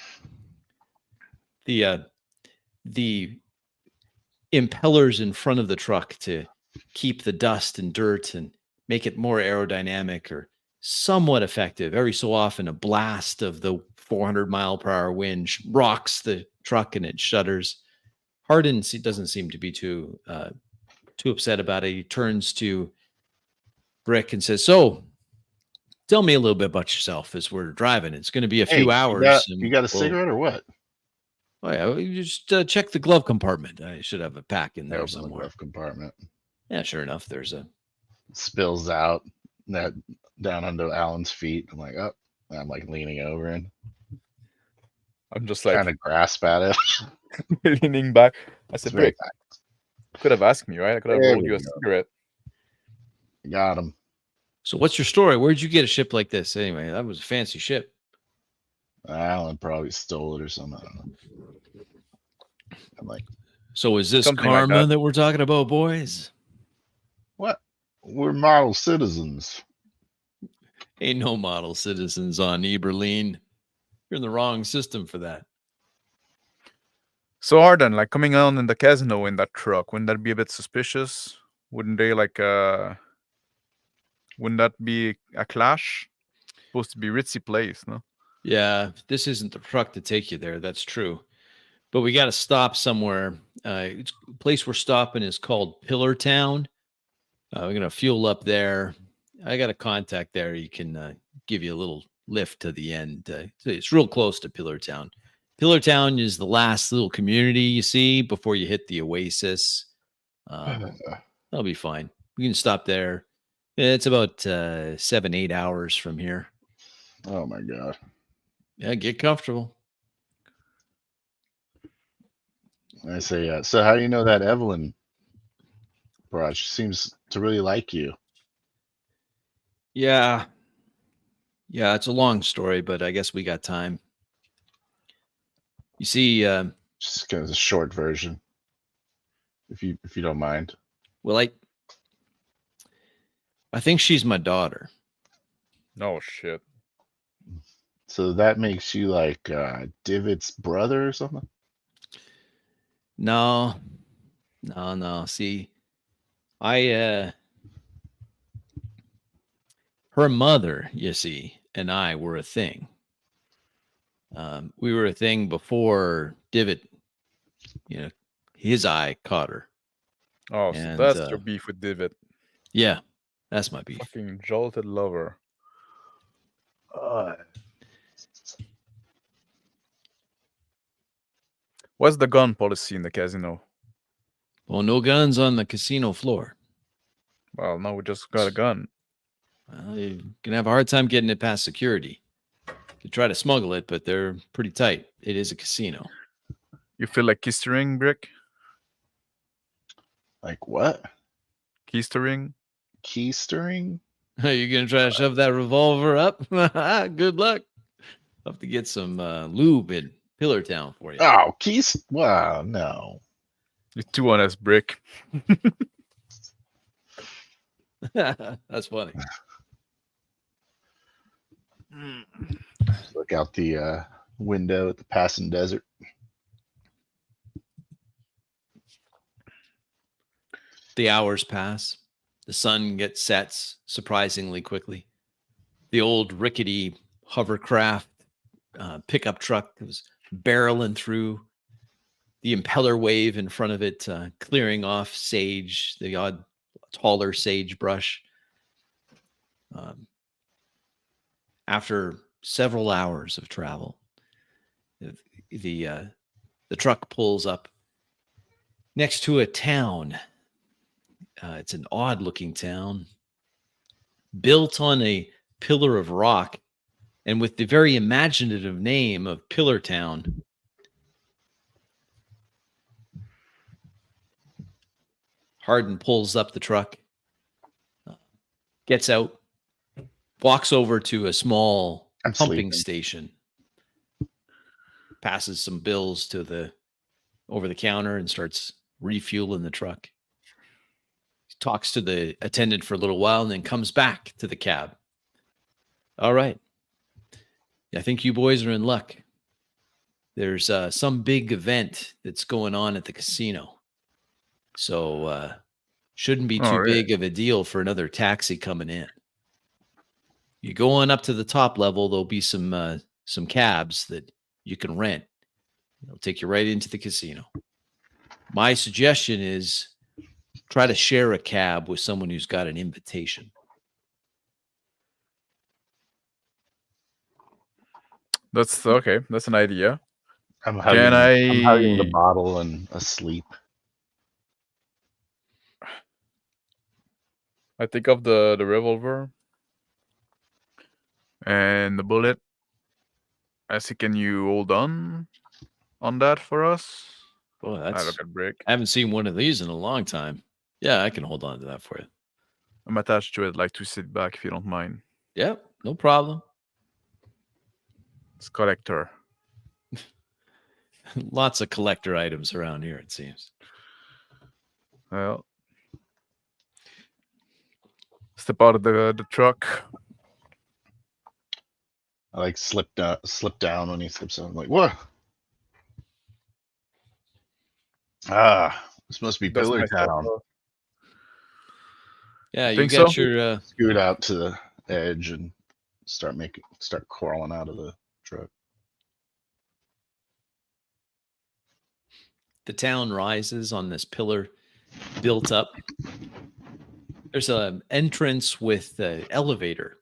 The impellers in front of the truck to keep the dust and dirt and make it more aerodynamic are somewhat effective. Every so often, a blast of the 400 mile per hour wind rocks the truck and it shudders. Hardin doesn't seem to be too upset about it. He turns to Brick and says, "So, tell me a little bit about yourself as we're driving. It's going to be a few hours." You got a cigarette or what? Oh yeah, you just check the glove compartment. I should have a pack in there somewhere. The glove compartment. Yeah, sure enough, there's a spills out that down under Alan's feet. I'm like, oh, I'm like leaning over and I'm just like trying to grasp at it, leaning back. I said, Brick, could have asked me, right? I could have rolled you a cigarette. Got him. So what's your story? Where'd you get a ship like this? Anyway, that was a fancy ship. Alan probably stole it or something. I don't know. I'm like, so is this karma that we're talking about, boys? What? We're model citizens. Ain't no model citizens on Eberlin. You're in the wrong system for that. So Arden, like coming on in the casino in that truck, wouldn't that be a bit suspicious? Wouldn't they wouldn't that be a clash? Supposed to be ritzy place, no? Yeah, this isn't the truck to take you there. That's true. But we got to stop somewhere. The place we're stopping is called Pillar Town. We're going to fuel up there. I got a contact there. He can give you a little lift to the end. So it's real close to Pillar Town. Pillar Town is the last little community you see before you hit the Oasis. That'll be fine. We can stop there. It's about 7-8 hours from here. Oh my god. Yeah, get comfortable. I say, so how do you know that Evelyn brought? She seems to really like you. Yeah. Yeah, it's a long story, but I guess we got time. You see, Just kind of a short version, if you don't mind. well, I think she's my daughter. Oh shit. So that makes you like Divot's brother or something? No. See, her mother, you see, and I were a thing. We were a thing before Divot, his eye caught her. Oh, so And, that's your beef with David. Yeah, that's my beef. Fucking jolted lover. What's the gun policy in the casino? Well, no guns on the casino floor. Well, now we just got a gun. Well, you're gonna have a hard time getting it past security. You try to smuggle it, but they're pretty tight. It is a casino. You feel like keystering, Brick? Like what? Keystering? Keystering? Are you gonna try to shove that revolver up? Good luck. I'll have to get some lube in Pillar Town for you. Oh, keys? Wow, no. You're too honest, Brick. That's funny. Look out the window at the passing desert. The hours pass. The sun gets sets surprisingly quickly. The old rickety hovercraft pickup truck was barreling through. The impeller wave in front of it, clearing off sage, the odd taller sagebrush. After several hours of travel, the truck pulls up next to a town. It's an odd-looking town, built on a pillar of rock, and with the very imaginative name of Pillar Town. Hardin pulls up the truck, gets out, walks over to a small pumping station, passes some bills to the over the counter, and starts refueling the truck. He talks to the attendant for a little while and then comes back to the cab. All right. I think you boys are in luck. There's some big event that's going on at the casino. So shouldn't be too big of a deal for another taxi coming in. You go on up to the top level, there'll be some cabs that you can rent. It'll take you right into the casino. My suggestion is try to share a cab with someone who's got an invitation. That's okay. That's an idea. I'm hugging the bottle and asleep. I take off the revolver and the bullet. I say, can you hold on that for us? Boy, I look at Brick. I haven't seen one of these in a long time. Yeah, I can hold on to that for you. I'm attached to it, like to sit back if you don't mind. Yeah, no problem. It's collector. Lots of collector items around here, it seems. Well, step out of the truck. I like slip down when he slips out. I'm like, what? This must be Dust Pillar myself Town. off. Yeah, you Think got so? your Scoot out to the edge and start crawling out of the truck. the town rises on this pillar built up. There's an entrance with an elevator.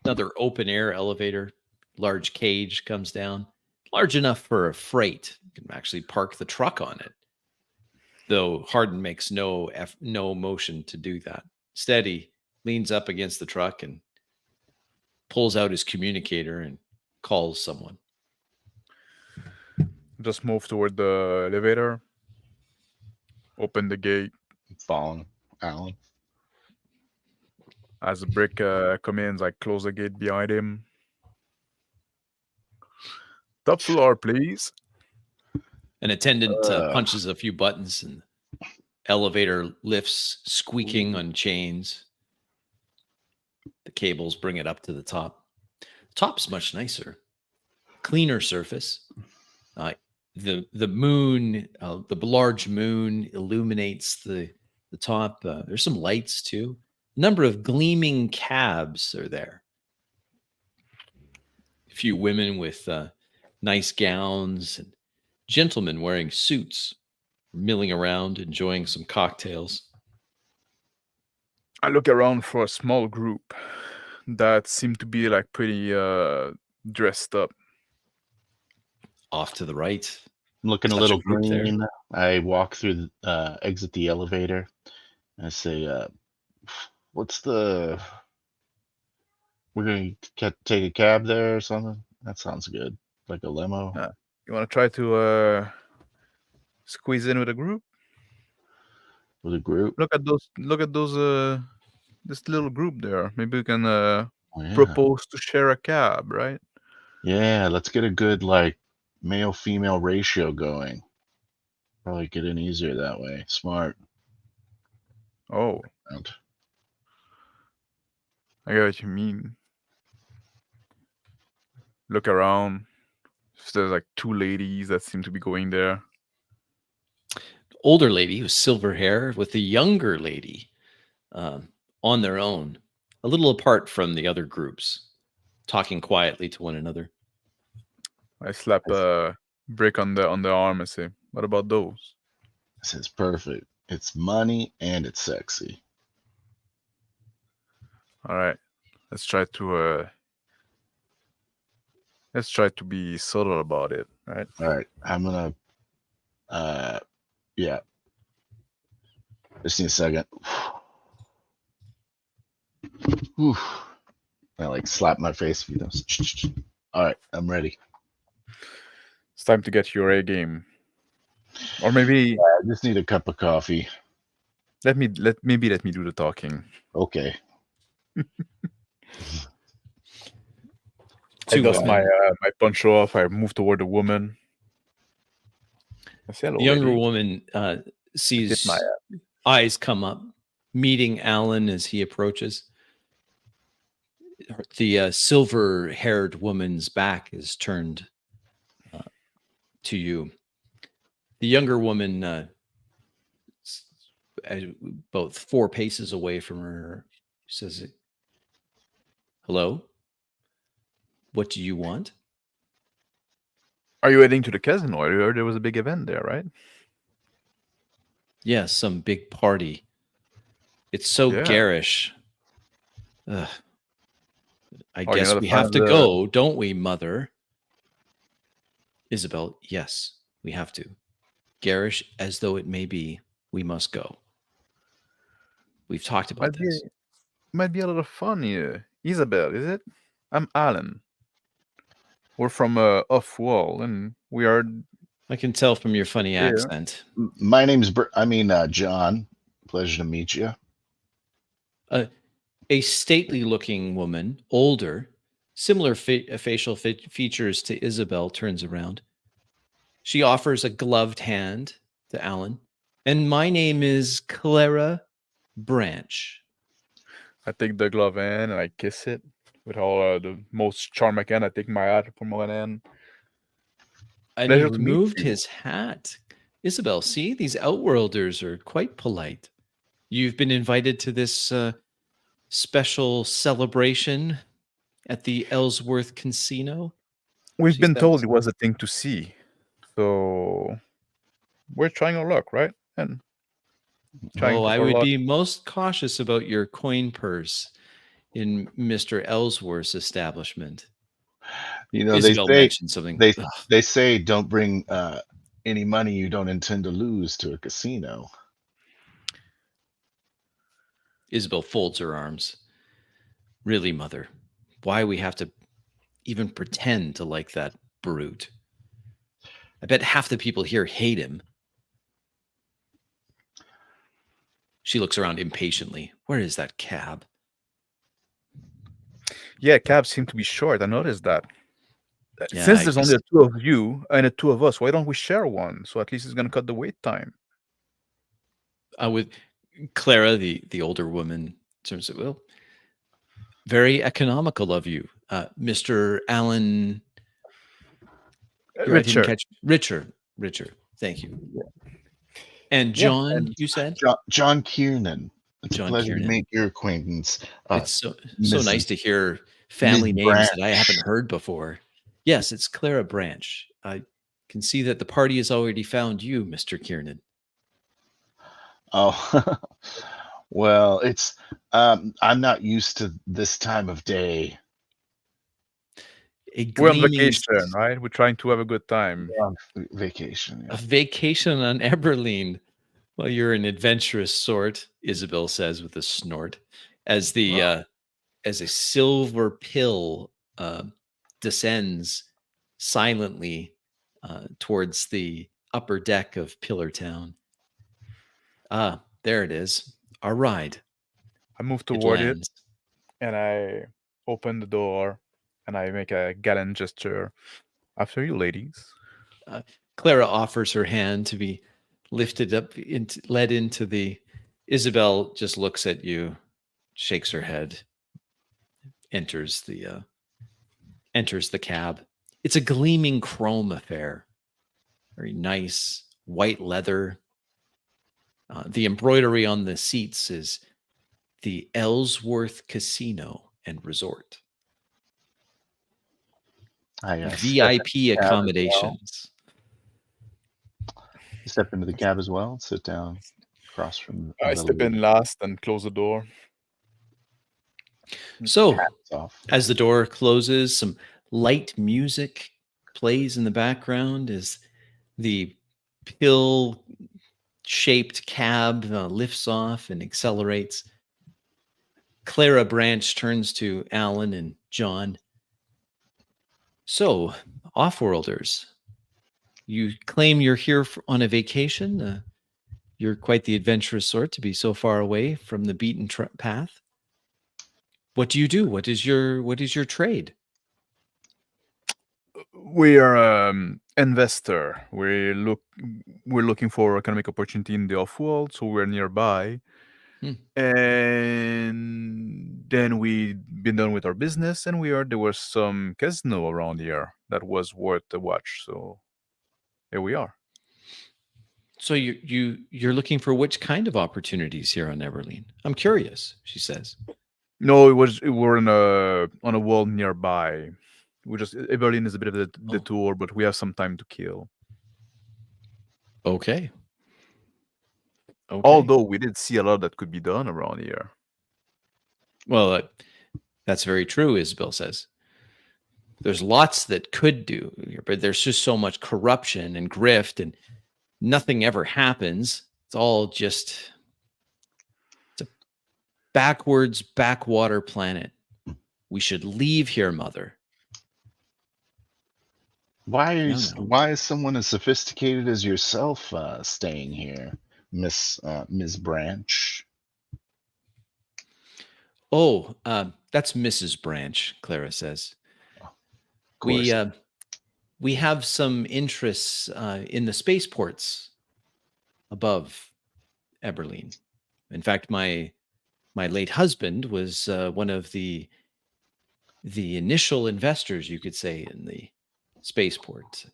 Another open air elevator. Large cage comes down. Large enough for a freight. You can actually park the truck on it. Though Hardin makes no motion to do that. Instead, he leans up against the truck and pulls out his communicator and calls someone. Just move toward the elevator. Open the gate. Following Alan. As the brick comes in, I close the gate behind him. Top floor, please. An attendant punches a few buttons and elevator lifts, squeaking on chains. The cables bring it up to the top. The top's much nicer, cleaner surface. The moon, the large moon illuminates the top. There's some lights too. A number of gleaming cabs are there. A few women with nice gowns and gentlemen wearing suits, milling around, enjoying some cocktails. I look around for a small group that seem to be like pretty dressed up. Off to the right. I'm looking a Such little a group there. green. I walk through, exit the elevator. And I say, what's the... We're going to take a cab there or something? That sounds good. Like a limo. You want to try to squeeze in with a group? With a group? Look at those. This little group there. Maybe we can Oh, yeah. propose to share a cab, right? Yeah, let's get a good, like, male-female ratio going. Probably get in easier that way. Smart. Oh, I get what you mean. Look around. If there's like two ladies that seem to be going there. Older lady with silver hair with a younger lady on their own, a little apart from the other groups, talking quietly to one another. I slap a brick on the arm and say, "What about those?" This is perfect. It's money and it's sexy. All right, let's try to be subtle about it, right? All right, I'm gonna, yeah. Just need a second. Whew. I like slap my face. All right, I'm ready. It's time to get your A game, or maybe I just need a cup of coffee. let me do the talking. Okay. I dust my poncho off. I move toward the woman. I say, "Hello, The younger lady." woman sees eyes come up, meeting Alan as he approaches. The silver-haired woman's back is turned to you. The younger woman, about 4 paces away from her, says, "Hello? What do you want?" Are you heading to the casino? I heard there was a big event there, right? Yes, some big party. It's so garish. I guess we have to go, don't we, Mother? Isabel, yes, we have to. Garish, as though it may be, we must go. We've talked about this. Might be a lot of fun here. Isabel, is it? I'm Alan. We're from off-wall, and we are... I can tell from your funny accent. My name's John. Pleasure to meet you. A stately-looking woman, older, similar facial features to Isabel, turns around. She offers a gloved hand to Alan. And my name is Clara Branch. I take the glove hand and I kiss it with all the most charm I can. I take my hat from one end. And he removed his hat. Isabel, see, these outworlders are quite polite. You've been invited to this special celebration at the Ellsworth Casino. We've She been says. told it was a thing to see, so we're trying our luck, right? And trying Oh, to I our would luck. be most cautious about your coin purse in Mr. Ellsworth's establishment. You know, Isabel mentioned something. they Ugh. they say don't bring any money you don't intend to lose to a casino. Isabel folds her arms. Really, Mother, why we have to even pretend to like that brute? I bet half the people here hate him. She looks around impatiently. Where is that cab? Yeah, cabs seem to be short. I noticed that. Yeah, Since I there's guess only the two of you and the two of us, why don't we share one? So at least it's gonna cut the wait time. with Clara, the older woman, turns to, well, very economical of you, Mr. Allen. I didn't Richard. catch Richard. Thank you. And Yeah, John, and you said? John Kiernan. It's John a pleasure Kiernan. to make your acquaintance. It's so Mrs. nice to hear family Ms. names that I Branch. haven't heard before. Yes, it's Clara Branch. I can see that the party has already found you, Mr. Kiernan. Oh, well, it's I'm not used to this time of day. A we're on gleaming vacation, right? We're trying to have a good time. We're on vacation. a Yeah. vacation on Eberline. Well, you're an adventurous sort, Isabel says with a snort, as the as a silver pill descends silently towards the upper deck of Pillar Town. Ah, there it is. Our ride. I move It toward it lands. and I open the door and I make a gallant gesture. After you, ladies. Clara offers her hand to be lifted up, led into the. Isabel just looks at you, shakes her head, enters the cab. It's a gleaming chrome affair, very nice white leather. The embroidery on the seats is the Ellsworth Casino and Resort. VIP accommodations. Step into the cab as well. Sit down across from. I step in last and close the door. So, Off. as the door closes, some light music plays in the background as the pill-shaped cab lifts off and accelerates. Clara Branch turns to Alan and John. So, off-worlders, you claim you're here on a vacation. You're quite the adventurous sort to be so far away from the beaten path. What do you do? What is your trade? We are investor. We're looking for economic opportunity in the off-world, so we're nearby. And then we've been done with our business, and there was some casino around here that was worth a watch. So here we are. So you're looking for which kind of opportunities here on Eberline? I'm curious, she says. No, we're on a world nearby. Eberlin is a bit of the tour, but we have some time to kill. Okay. Although we did see a lot that could be done around here. Well, that's very true, Isabel says. There's lots that could do, but there's just so much corruption and grift, and nothing ever happens. It's all just it's a backwater planet. We should leave here, Mother. Why is someone as sophisticated as yourself staying here, Miss Branch? Oh, that's Mrs. Branch, Clara says. We have some interests in the spaceports above Eberline. In fact, my late husband was one of the initial investors, you could say, in the spaceport.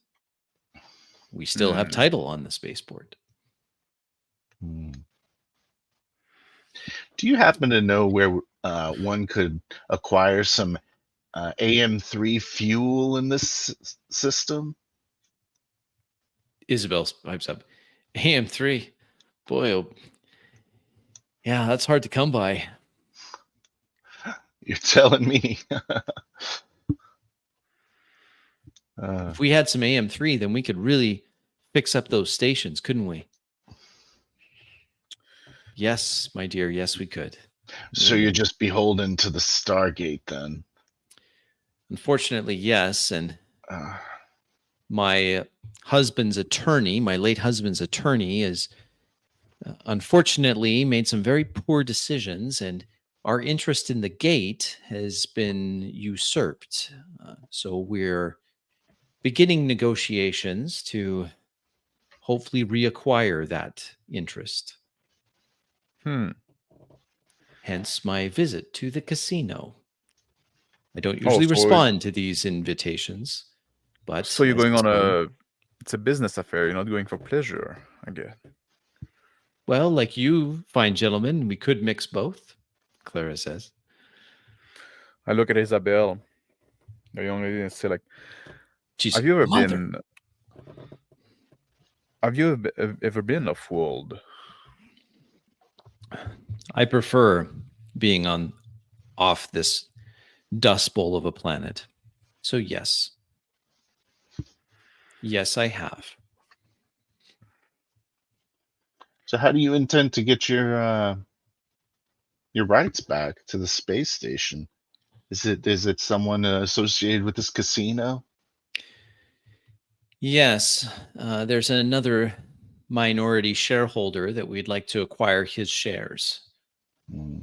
we still have title on the spaceport. Hmm. Do you happen to know where one could acquire some AM3 fuel in this system? Isabel pipes up. AM3, boy, oh, yeah, that's hard to come by. You're telling me. If we had some AM3, then we could really fix up those stations, couldn't we? Yes, my dear. Yes, we could. So you're just beholden to the Stargate then? Unfortunately, yes. And Uh, my husband's attorney, my late husband's attorney, is unfortunately made some very poor decisions, and our interest in the gate has been usurped. So we're beginning negotiations to hopefully reacquire that interest. Hence my visit to the casino. I don't usually so respond to these invitations, but So you're as going you on say, it's a business affair. You're not going for pleasure, I guess. well, like you, fine gentlemen, we could mix both, Clara says. I look at Isabel, the young lady, and say, like, She's have you ever mother. been? Have you ever been off-world? I prefer being off this dust bowl of a planet. So yes. Yes, I have. so how do you intend to get your rights back to the space station? Is it someone associated with this casino? Yes, there's another minority shareholder that we'd like to acquire his shares. Hmm.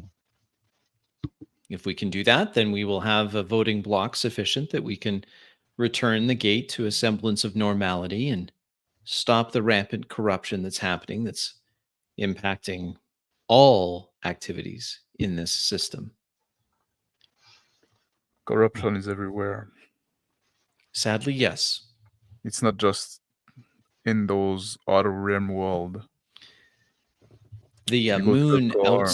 If we can do that, then we will have a voting block sufficient that we can return the gate to a semblance of normality and stop the rampant corruption that's happening, that's impacting all activities in this system. Corruption is everywhere. Sadly, yes. It's not just in those outer realm world. The You go to the moon core.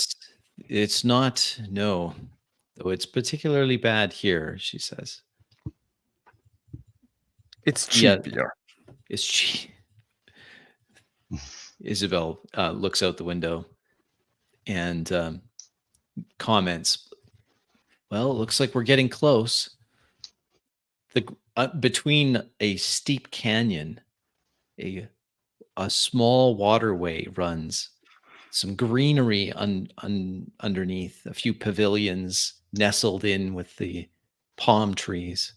it's not, no, though it's particularly bad here, she says. It's Yeah, cheap here. it's cheap. Isabel looks out the window and comments, well, it looks like we're getting close. Between a steep canyon, a small waterway runs, some greenery underneath, a few pavilions nestled in with the palm trees.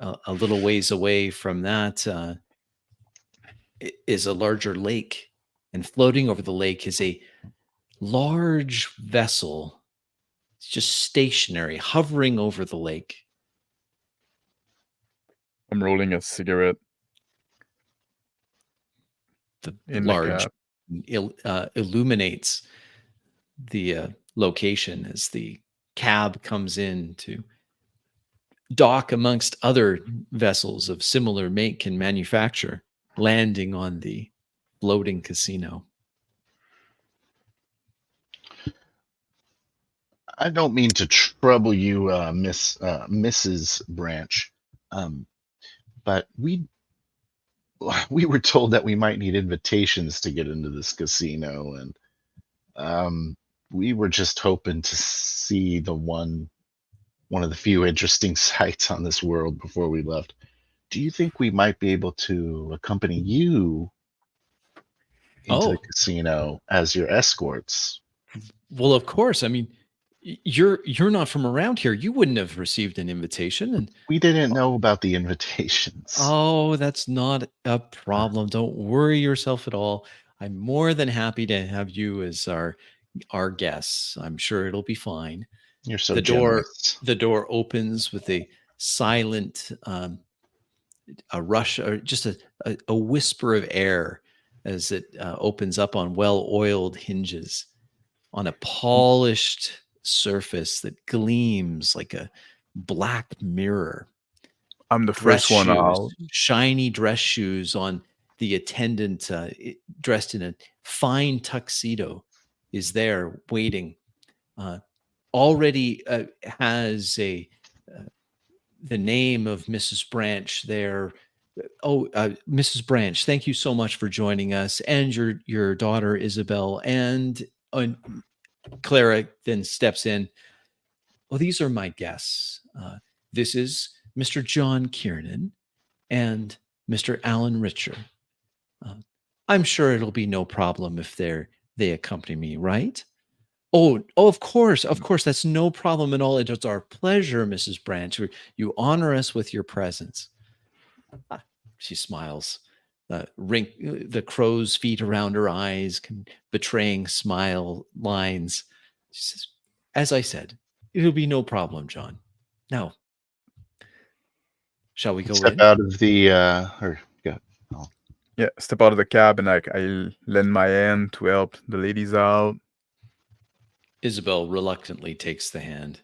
A little ways away from that is a larger lake, and floating over the lake is a large vessel. It's just stationary, hovering over the lake. I'm rolling a cigarette The in the large cab. illuminates the location as the cab comes in to dock amongst other vessels of similar make and manufacture, landing on the floating casino. I don't mean to trouble you, Mrs. Branch, but we were told that we might need invitations to get into this casino, and we were just hoping to see one of the few interesting sights on this world before we left. Do you think we might be able to accompany you into the casino as your escorts? Well, of course. I mean, you're not from around here. You wouldn't have received an invitation. And We didn't know about the invitations. oh, that's not a problem. Don't worry yourself at all. I'm more than happy to have you as our guests. I'm sure it'll be fine. You're so the generous. door opens with a silent a rush or just a whisper of air as it opens up on well-oiled hinges on a polished surface that gleams like a black mirror. I'm the dress first one shoes, out. shiny dress shoes on the attendant, dressed in a fine tuxedo, is there waiting. Already has the name of Mrs. Branch there. Oh, Mrs. Branch, thank you so much for joining us, and your daughter Isabel, and Clara then steps in. Well, these are my guests. This is Mr. John Kiernan and Mr. Alan Richer. I'm sure it'll be no problem if they accompany me, right? Oh, of course, that's no problem at all. It's our pleasure, Mrs. Branch. You honor us with your presence. She smiles, the crow's feet around her eyes, betraying smile lines. She says, "As I said, it'll be no problem, John. Now, shall we go Step in?" out of the or yeah. Oh, Yeah, step out of the cab and like I lend my hand to help the ladies out. Isabel reluctantly takes the hand.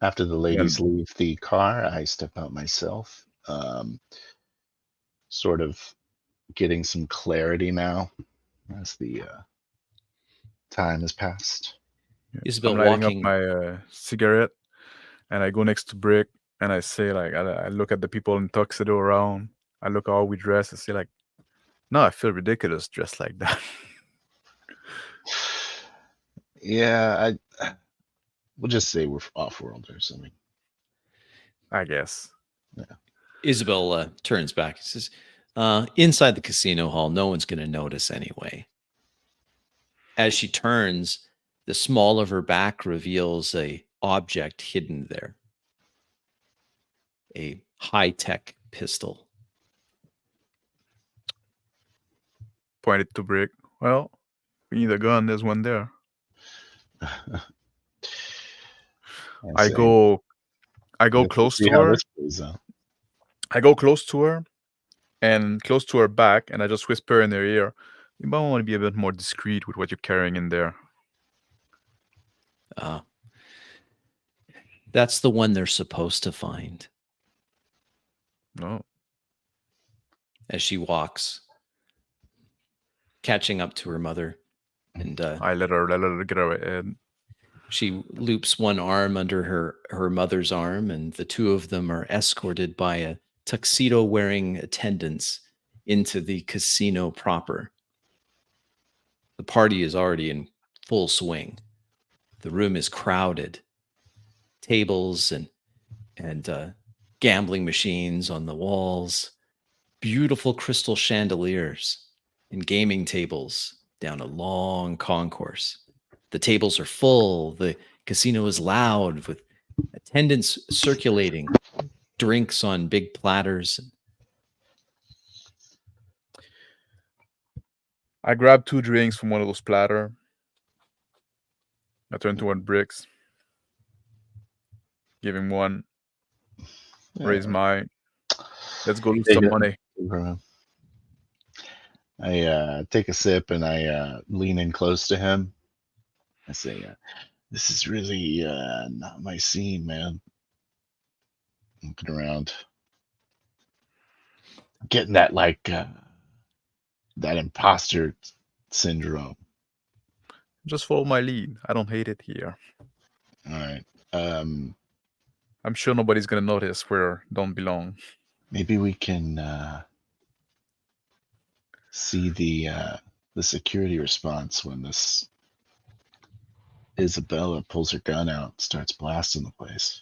after the ladies leave the car, I step out myself. Sort of getting some clarity now as the time has passed. Isabel I'm lighting walking. up my cigarette, and I go next to Brick, and I say like, I look at the people in tuxedo around. I look how we dress and say like, no, I feel ridiculous dressed like that. Yeah, we'll just say we're off-worlders. I mean, I guess. Isabel turns back and says, inside the casino hall, no one's going to notice anyway. As she turns, the small of her back reveals a object hidden there. A high-tech pistol. Pointed to Brick. Well, we need a gun. There's one there. I go close to her. I go close to her and close to her back, and I just whisper in her ear, "You might want to be a bit more discreet with what you're carrying in there." That's the one they're supposed to find. No. As she walks, catching up to her mother, and I let her get her head. She loops one arm under her mother's arm, and the two of them are escorted by a tuxedo-wearing attendants into the casino proper. The party is already in full swing. The room is crowded. Tables and gambling machines on the walls. Beautiful crystal chandeliers and gaming tables down a long concourse. The tables are full. The casino is loud with attendants circulating, drinks on big platters. I grab 2 drinks from one of those platter. I turn toward Bricks. Give him one. Raise mine. Let's go lose some money. I take a sip and I lean in close to him. I say, "This is really not my scene, man." Looking around, getting that like that imposter syndrome. Just follow my lead. I don't hate it here. All right. I'm sure nobody's gonna notice where don't belong. Maybe we can see the security response when this Isabella pulls her gun out and starts blasting the place.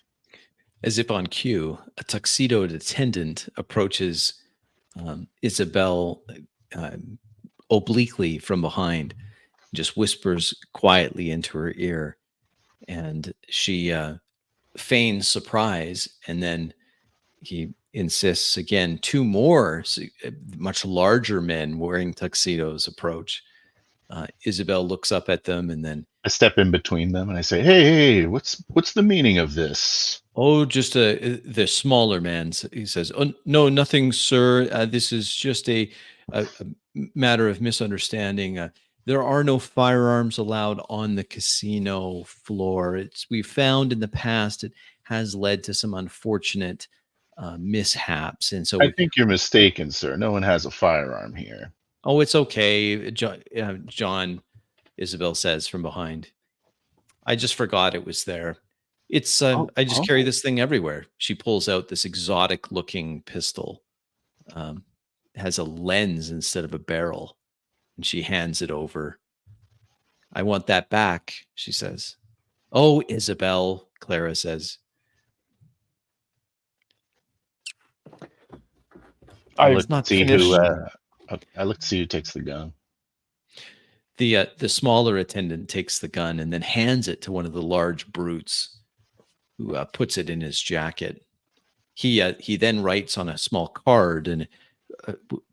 As if on cue, a tuxedoed attendant approaches Isabel obliquely from behind, just whispers quietly into her ear, and she feigns surprise, and then he insists again. 2 more much larger men wearing tuxedos approach. Isabel looks up at them, and then I step in between them and I say, "Hey, what's the meaning of this?" "Oh, just the smaller man." He says, "Oh, no, nothing, sir. This is just a matter of misunderstanding. There are no firearms allowed on the casino floor. We found in the past it has led to some unfortunate mishaps. And so I think you're mistaken, sir. No one has a firearm here. oh, it's okay, John, Isabel says from behind. I just forgot it was there. It's I just carry this thing everywhere. She pulls out this exotic looking pistol. Has a lens instead of a barrel, and she hands it over. I want that back, she says. Oh, Isabel, Clara says. I I look not to see finished. I look to see who takes the gun. The smaller attendant takes the gun and then hands it to one of the large brutes, who puts it in his jacket. He then writes on a small card and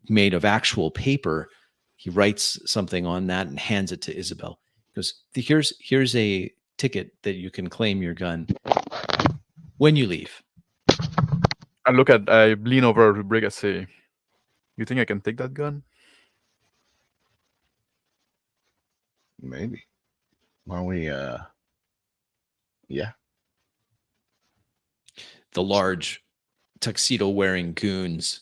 made of actual paper. He writes something on that and hands it to Isabel. He goes, here's a ticket that you can claim your gun when you leave. I lean over to Brig. I say, "You think I can take that gun?" Maybe. Why don't we? Yeah. The large tuxedo-wearing goons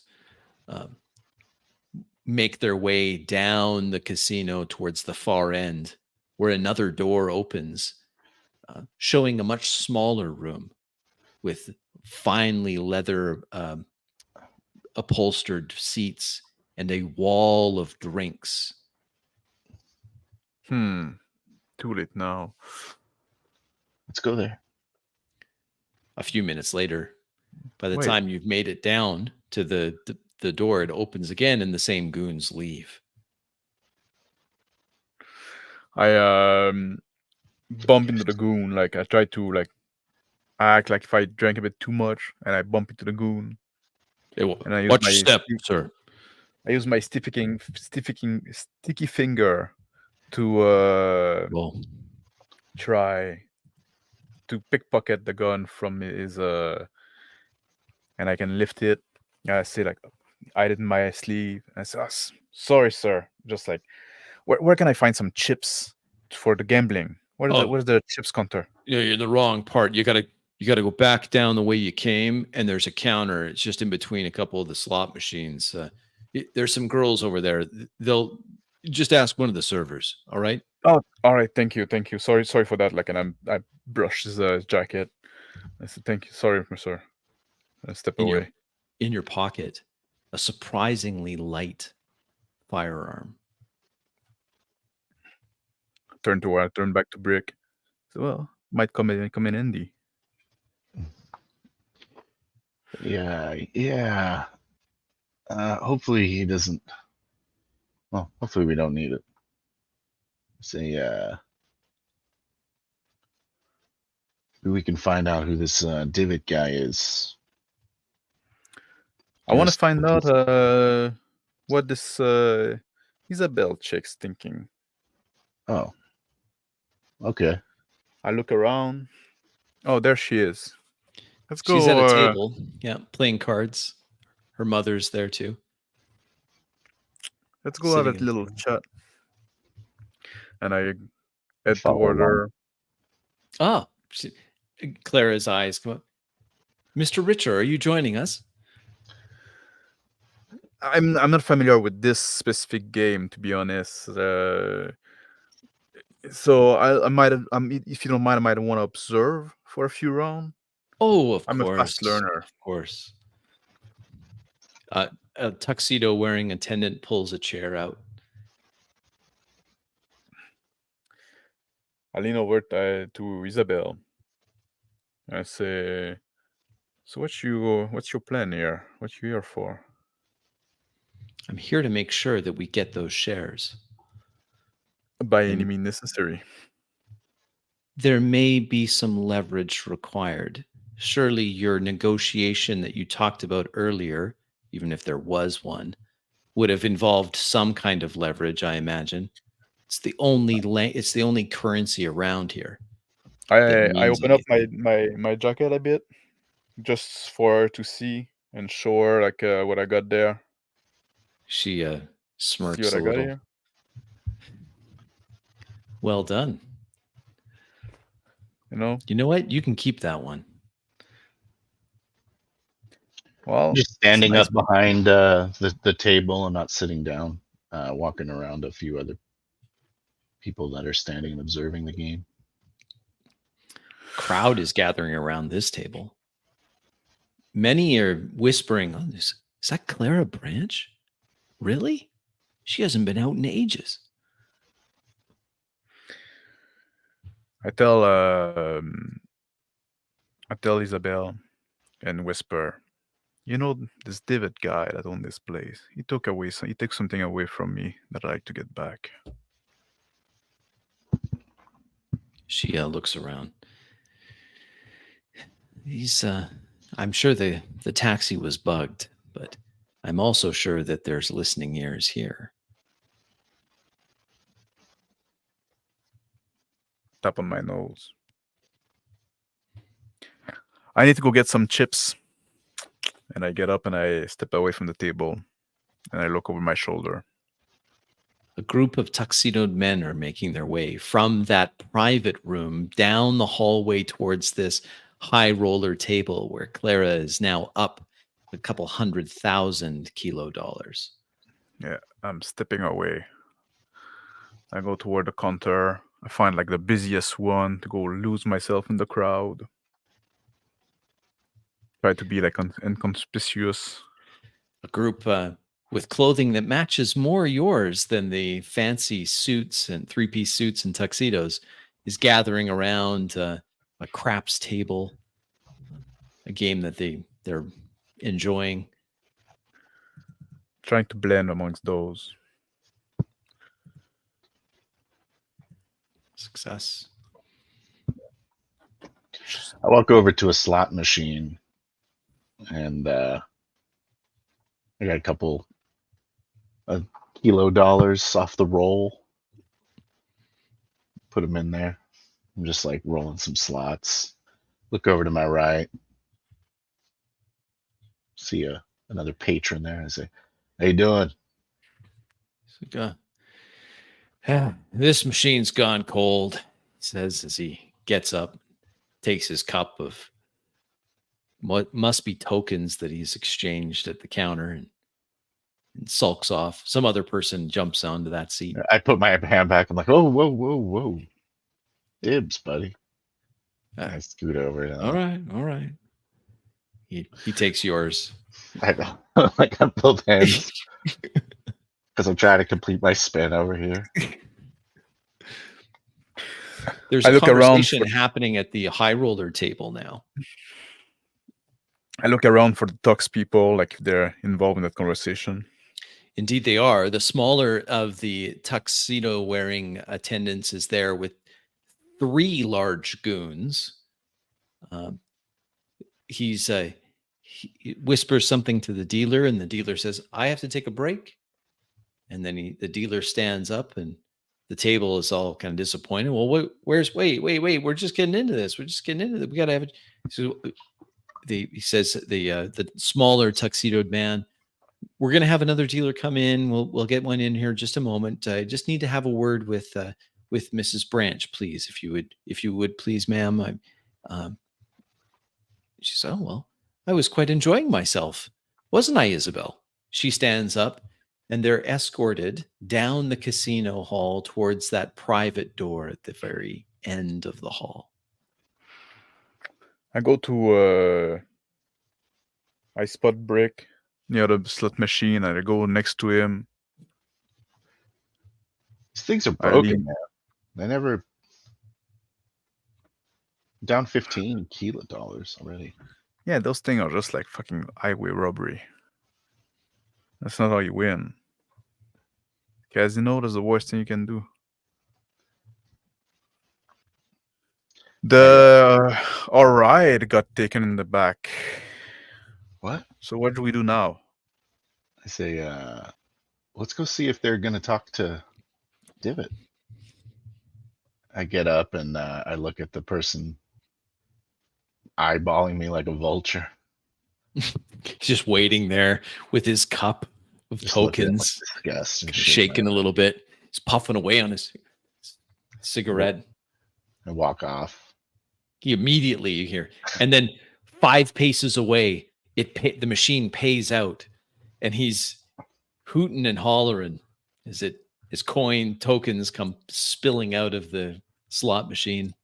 make their way down the casino towards the far end, where another door opens, showing a much smaller room with finely leather upholstered seats and a wall of drinks. Too late now. Let's go there. A few minutes later, by the Wait. time you've made it down to the door, it opens again and the same goons leave. I bump into the goon. Like I try to act like if I drank a bit too much, and I bump into the goon. And I use Watch my your step, sir. I use my sticky finger to Well, try to pickpocket the gun from his and I can lift it. I say like, I did in my sleeve. And I say, "Oh, sorry, sir." Just like, where can I find some chips for the gambling? Where's the chips counter? yeah, you're in the wrong part. You gotta go back down the way you came, and there's a counter. It's just in between a couple of the slot machines. There's some girls over there. They'll just ask one of the servers. All right. Oh, all right. Thank you. Sorry for that. Like, and I brush his jacket. I said, "Thank you. Sorry, sir." I step away. In your pocket, a surprisingly light firearm. Turn back to Brick. So, well, might come in handy. Yeah. Hopefully he doesn't. Well, hopefully we don't need it. Say, we can find out who this Divot guy is. I want to find out what this Isabel chick's thinking. Oh. Okay. I look around. Oh, there she is. Let's go. She's at a table, playing cards. Her mother's there too. Let's go have a little chat. And I head toward her. Oh, Clara's eyes come up. Mr. Richer, are you joining us? I'm not familiar with this specific game, to be honest. So I might, if you don't mind, I might want to observe for a few rounds. Oh, of I'm course. a fast learner. Of course. A tuxedo-wearing attendant pulls a chair out. I lean over to Isabel. I say, "So what's your plan here? What you here for?" I'm here to make sure that we get those shares. By any means necessary. There may be some leverage required. Surely your negotiation that you talked about earlier, even if there was one, would have involved some kind of leverage, I imagine. It's the only currency around here. I open up my jacket a bit, just for her to see and show her like what I got there. She smirks See what a I got little. here? Well done. You know what? You can keep that one. Well, Just standing nice up behind the table and not sitting down, walking around a few other people that are standing and observing the game. Crowd is gathering around this table. Many are whispering, "Oh, is that Clara Branch? Really? She hasn't been out in ages." I tell Isabel and whisper, you know, this David guy that owned this place. He took something away from me that I like to get back. She looks around. He's I'm sure the taxi was bugged, but I'm also sure that there's listening ears here. Tap on my nose. I need to go get some chips. And I get up and I step away from the table and I look over my shoulder. A group of tuxedoed men are making their way from that private room down the hallway towards this high roller table where Clara is now up a couple $100,000 kilo dollars. Yeah, I'm stepping away. I go toward the counter. I find like the busiest one to go lose myself in the crowd. Try to be like inconspicuous. A group with clothing that matches more yours than the fancy suits and three-piece suits and tuxedos is gathering around a craps table, a game that they're enjoying. Trying to blend amongst those. Success. I walk over to a slot machine, and I got a couple of kilo dollars off the roll. Put them in there. I'm just like rolling some slots. Look over to my right. See another patron there. I say, "How you doing?" This machine's gone cold, he says as he gets up, takes his cup of what must be tokens that he's exchanged at the counter and sulks off. Some other person jumps onto that seat. I put my hand back. I'm like, "Oh, whoa, whoa, whoa. Dibs, buddy." I scoot over. All right. He takes yours. I know. I got both hands because I'm trying to complete my spin over here. There's I a look around conversation happening at the high roller table now. I look around for the tux people, like if they're involved in that conversation. Indeed, they are. The smaller of the tuxedo wearing attendants is there with 3 large goons. He whispers something to the dealer, and the dealer says, "I have to take a break." And then the dealer stands up, and the table is all kind of disappointed. Well, wait, we're just getting into this. We got to have it. So he says the smaller tuxedoed man, "We're going to have another dealer come in. We'll get one in here in just a moment. I just need to have a word with Mrs. Branch, please, if you would please, ma'am." She says, "Oh, well, I was quite enjoying myself. Wasn't I, Isabel?" She stands up, and they're escorted down the casino hall towards that private door at the very end of the hall. I go to I spot Brick near the slot machine and I go next to him. These things are broken, man. They never down 15 kilo dollars already. Yeah, those things are just like fucking highway robbery. That's not how you win. Casino, that's the worst thing you can do. Our ride got taken in the back. What? So what do we do now? I say, let's go see if they're gonna talk to Divot. I get up and I look at the person eyeballing me like a vulture. He's just waiting there with his cup of Just looking at tokens, my disgust and shit, shaking man. a little bit. He's puffing away on his cigarette. I walk off. He immediately, you hear, and then 5 paces away, the machine pays out, and he's hooting and hollering as his coin tokens come spilling out of the slot machine.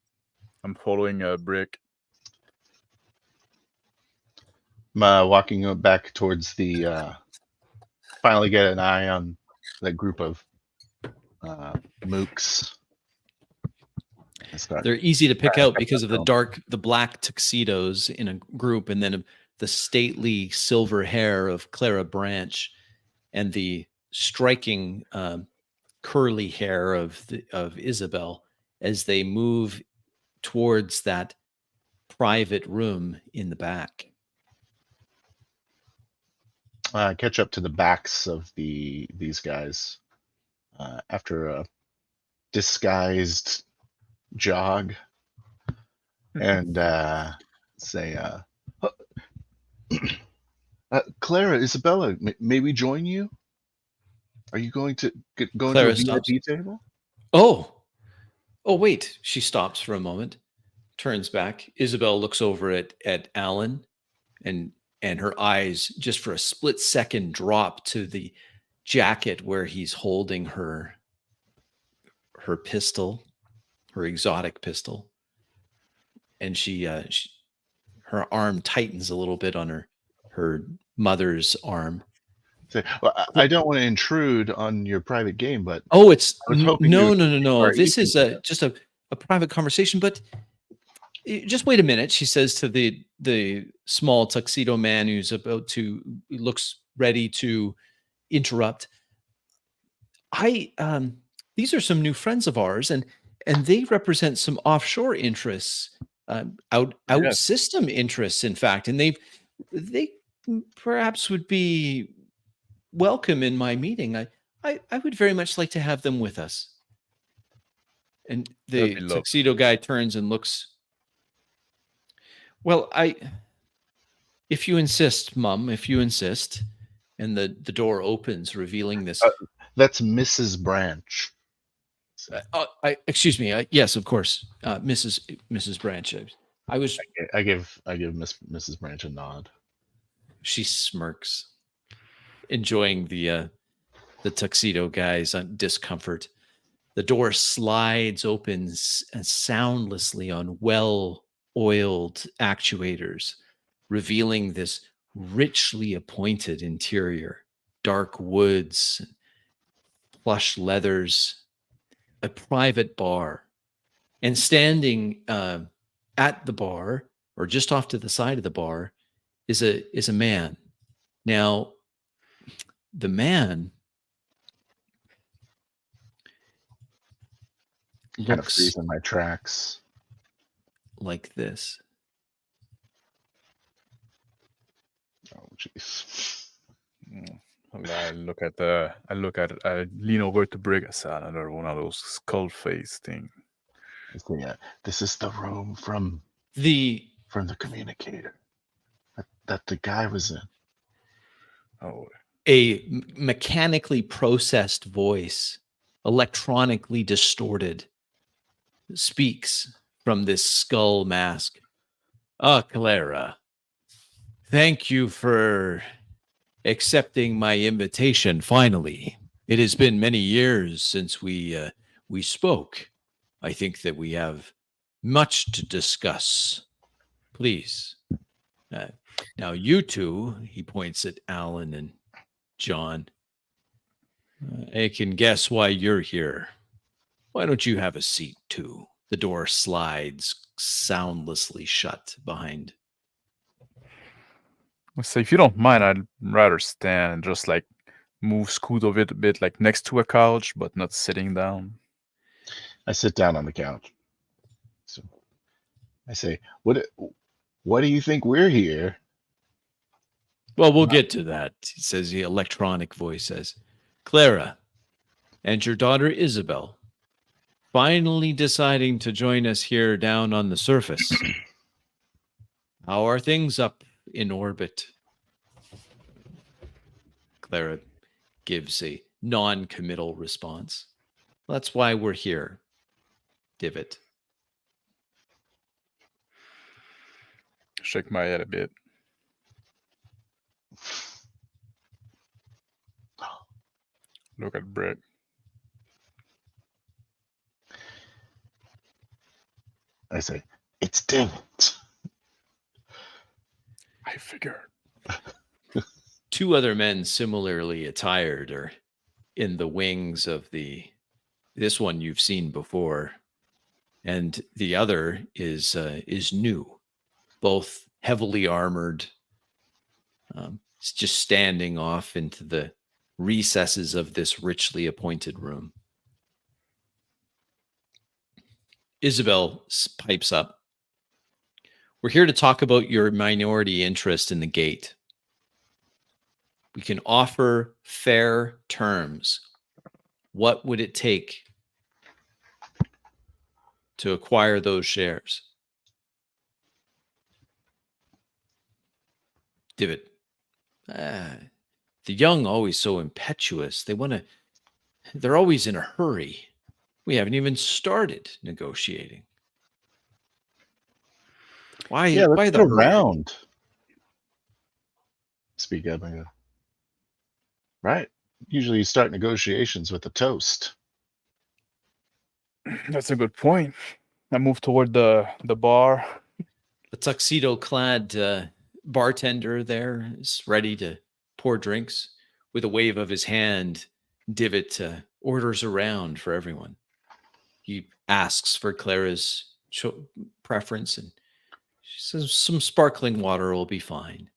I'm following a brick. I'm walking back towards the. Finally, get an eye on that group of mooks. And start. They're easy to pick out because of the black tuxedos in a group, and then the stately silver hair of Clara Branch, and the striking curly hair of Isabel as they move towards that private room in the back. Catch up to the backs of these guys after a disguised jog, and say, Clara, Isabella, may we join you? Are you going to go Clara into a stops. VIP table? Oh, wait. She stops for a moment, turns back. Isabel looks over at Alan, and her eyes just for a split second drop to the jacket where he's holding her pistol, her exotic pistol. And she her arm tightens a little bit on her mother's arm. Say, well, I don't want to intrude on your private game, but it's I was hoping no. Sorry, This you is can- just a private conversation, but just wait a minute, she says to the small tuxedo man who's looks ready to interrupt. These are some new friends of ours, and they represent some offshore interests, out Yes. system interests, in fact, and they perhaps would be welcome in my meeting. I would very much like to have them with us. And the That'd be lovely. tuxedo guy turns and looks. Well, if you insist, Mum, if you insist. And the door opens, revealing this. That's Mrs. Branch. Excuse me. Yes, of course, Mrs. Branch. I was. I give Mrs. Branch a nod. She smirks, enjoying the tuxedo guy's discomfort. The door slides open soundlessly on well-oiled actuators, revealing this richly appointed interior, dark woods, plush leathers, a private bar, and standing at the bar, or just off to the side of the bar, is a man. Now, the man Kind of looks freeze in my tracks. like this. Oh, jeez. I lean over to Brig. I say, another one of those skull face thing. Yeah, this is the room from The the communicator that the guy was in. Oh, a mechanically processed voice, electronically distorted, speaks from this skull mask. Clara, thank you for accepting my invitation. Finally, it has been many years since we spoke. I think that we have much to discuss. Please. Now, you two, he points at Alan and John. I can guess why you're here. Why don't you have a seat, too? The door slides soundlessly shut behind. so if you don't mind, I'd rather stand and just like scoot over it a bit, like next to a couch, but not sitting down. I sit down on the couch. So I say, "What do you think we're here?" Well, we'll get to that, he says. The electronic voice says. Clara and your daughter Isabel finally deciding to join us here down on the surface. How are things up in orbit? Clara gives a non-committal response. That's why we're here. Divot. Shake my head a bit. Look at Brick. I say, it's David. I figured. Two other men similarly attired are in the wings of this one you've seen before, and the other is new, both heavily armored, just standing off into the recesses of this richly appointed room. Isabel pipes up. We're here to talk about your minority interest in the gate. We can offer fair terms. What would it take to acquire those shares? Divot. The young always so impetuous. They're always in a hurry. We haven't even started negotiating. Why? Yeah, Why let's the go hurry? round. Speak up and go. Right. Usually you start negotiations with a toast. That's a good point. I move toward the bar. The tuxedo-clad bartender there is ready to pour drinks. With a wave of his hand, Divot orders around for everyone. He asks for Clara's preference, and she says some sparkling water will be fine.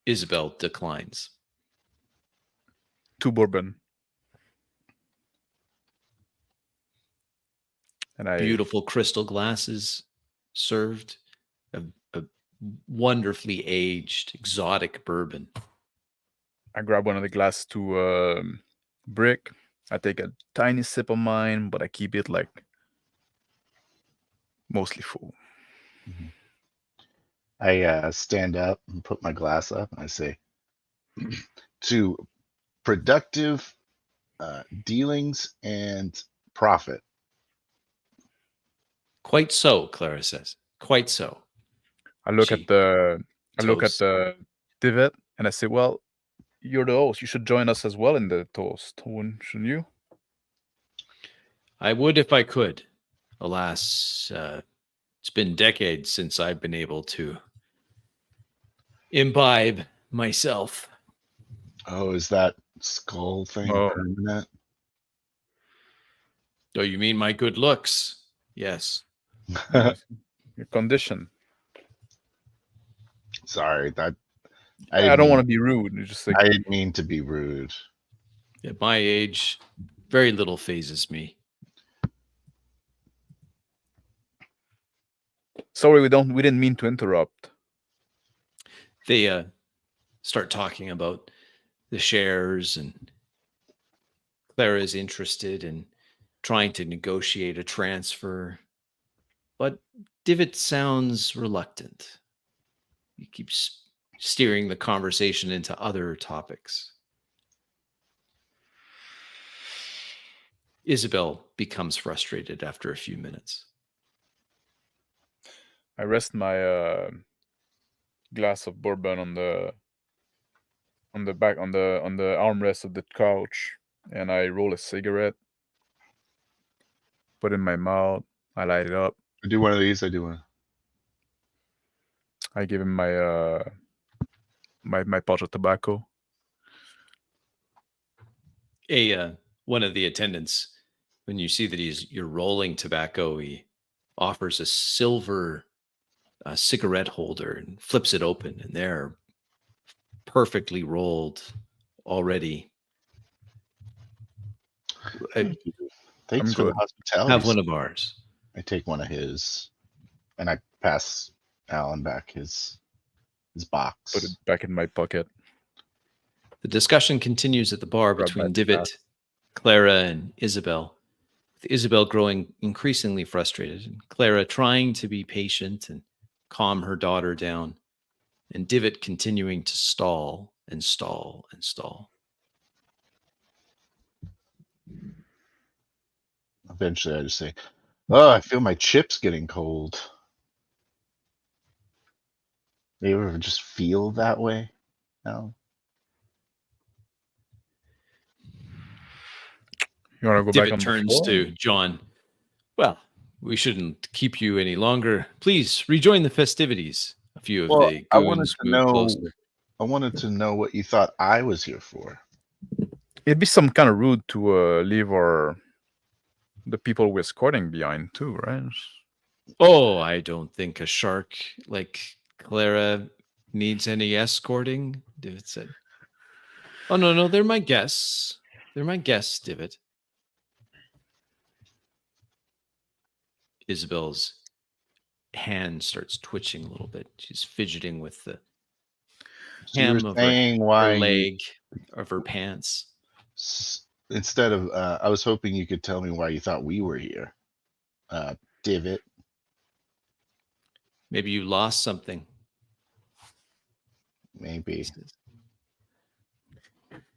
Isabel declines. 2 bourbon. And I Beautiful crystal glasses served, a wonderfully aged, exotic bourbon. I grab one of the glass to Brick. I take a tiny sip of mine, but I keep it like mostly full. Mm-hmm. I stand up and put my glass up and I say, to productive dealings and profit. Quite so, Clara says. Quite so. I look She at the toasts. divot and I say, well, you're the host. You should join us as well in the toast, shouldn't you? I would if I could. Alas, it's been decades since I've been able to imbibe myself. Oh, is that skull thing permanent? Oh, you mean my good looks? Yes. Yes. Your condition. Sorry, that I don't want to be rude. It's just like, I didn't mean to be rude. At my age, very little phases me. sorry, we didn't mean to interrupt. They start talking about the shares, and Clara is interested in trying to negotiate a transfer, but Divot sounds reluctant. He keeps steering the conversation into other topics. Isabel becomes frustrated after a few minutes. I rest my glass of bourbon on the armrest of the couch, and I roll a cigarette, put it in my mouth. I light it up. I do one of these. I do one. I give him my my pouch of tobacco. One of the attendants, when you see that you're rolling tobacco, he offers a silver cigarette holder and flips it open, and they're perfectly rolled already. Thanks for the hospitality. Have one of ours. I take one of his, and I pass Alan back his box. Put it back in my pocket. The discussion continues at the bar between Divot, Clara, and Isabel, with Isabel growing increasingly frustrated, and Clara trying to be patient and calm her daughter down, and Divot continuing to stall and stall and stall. Eventually, I just say, "Oh, I feel my chips getting cold." Do you ever just feel that way? No. You want to go back Divot on the turns floor? to John. Well, we shouldn't keep you any longer. Please rejoin the festivities. A few of Well, the I wanted goons to move know. closer. I wanted to know what you thought I was here for. It'd be some kind of rude to leave the people we're escorting behind too, right? Oh, I don't think a shark like Clara needs any escorting, Divot said. Oh, no, they're my guests. They're my guests, Divot. Isabel's hand starts twitching a little bit. She's fidgeting with the So you were hem of saying her why leg of her pants. instead of I was hoping you could tell me why you thought we were here. Divot. Maybe you lost something. Maybe.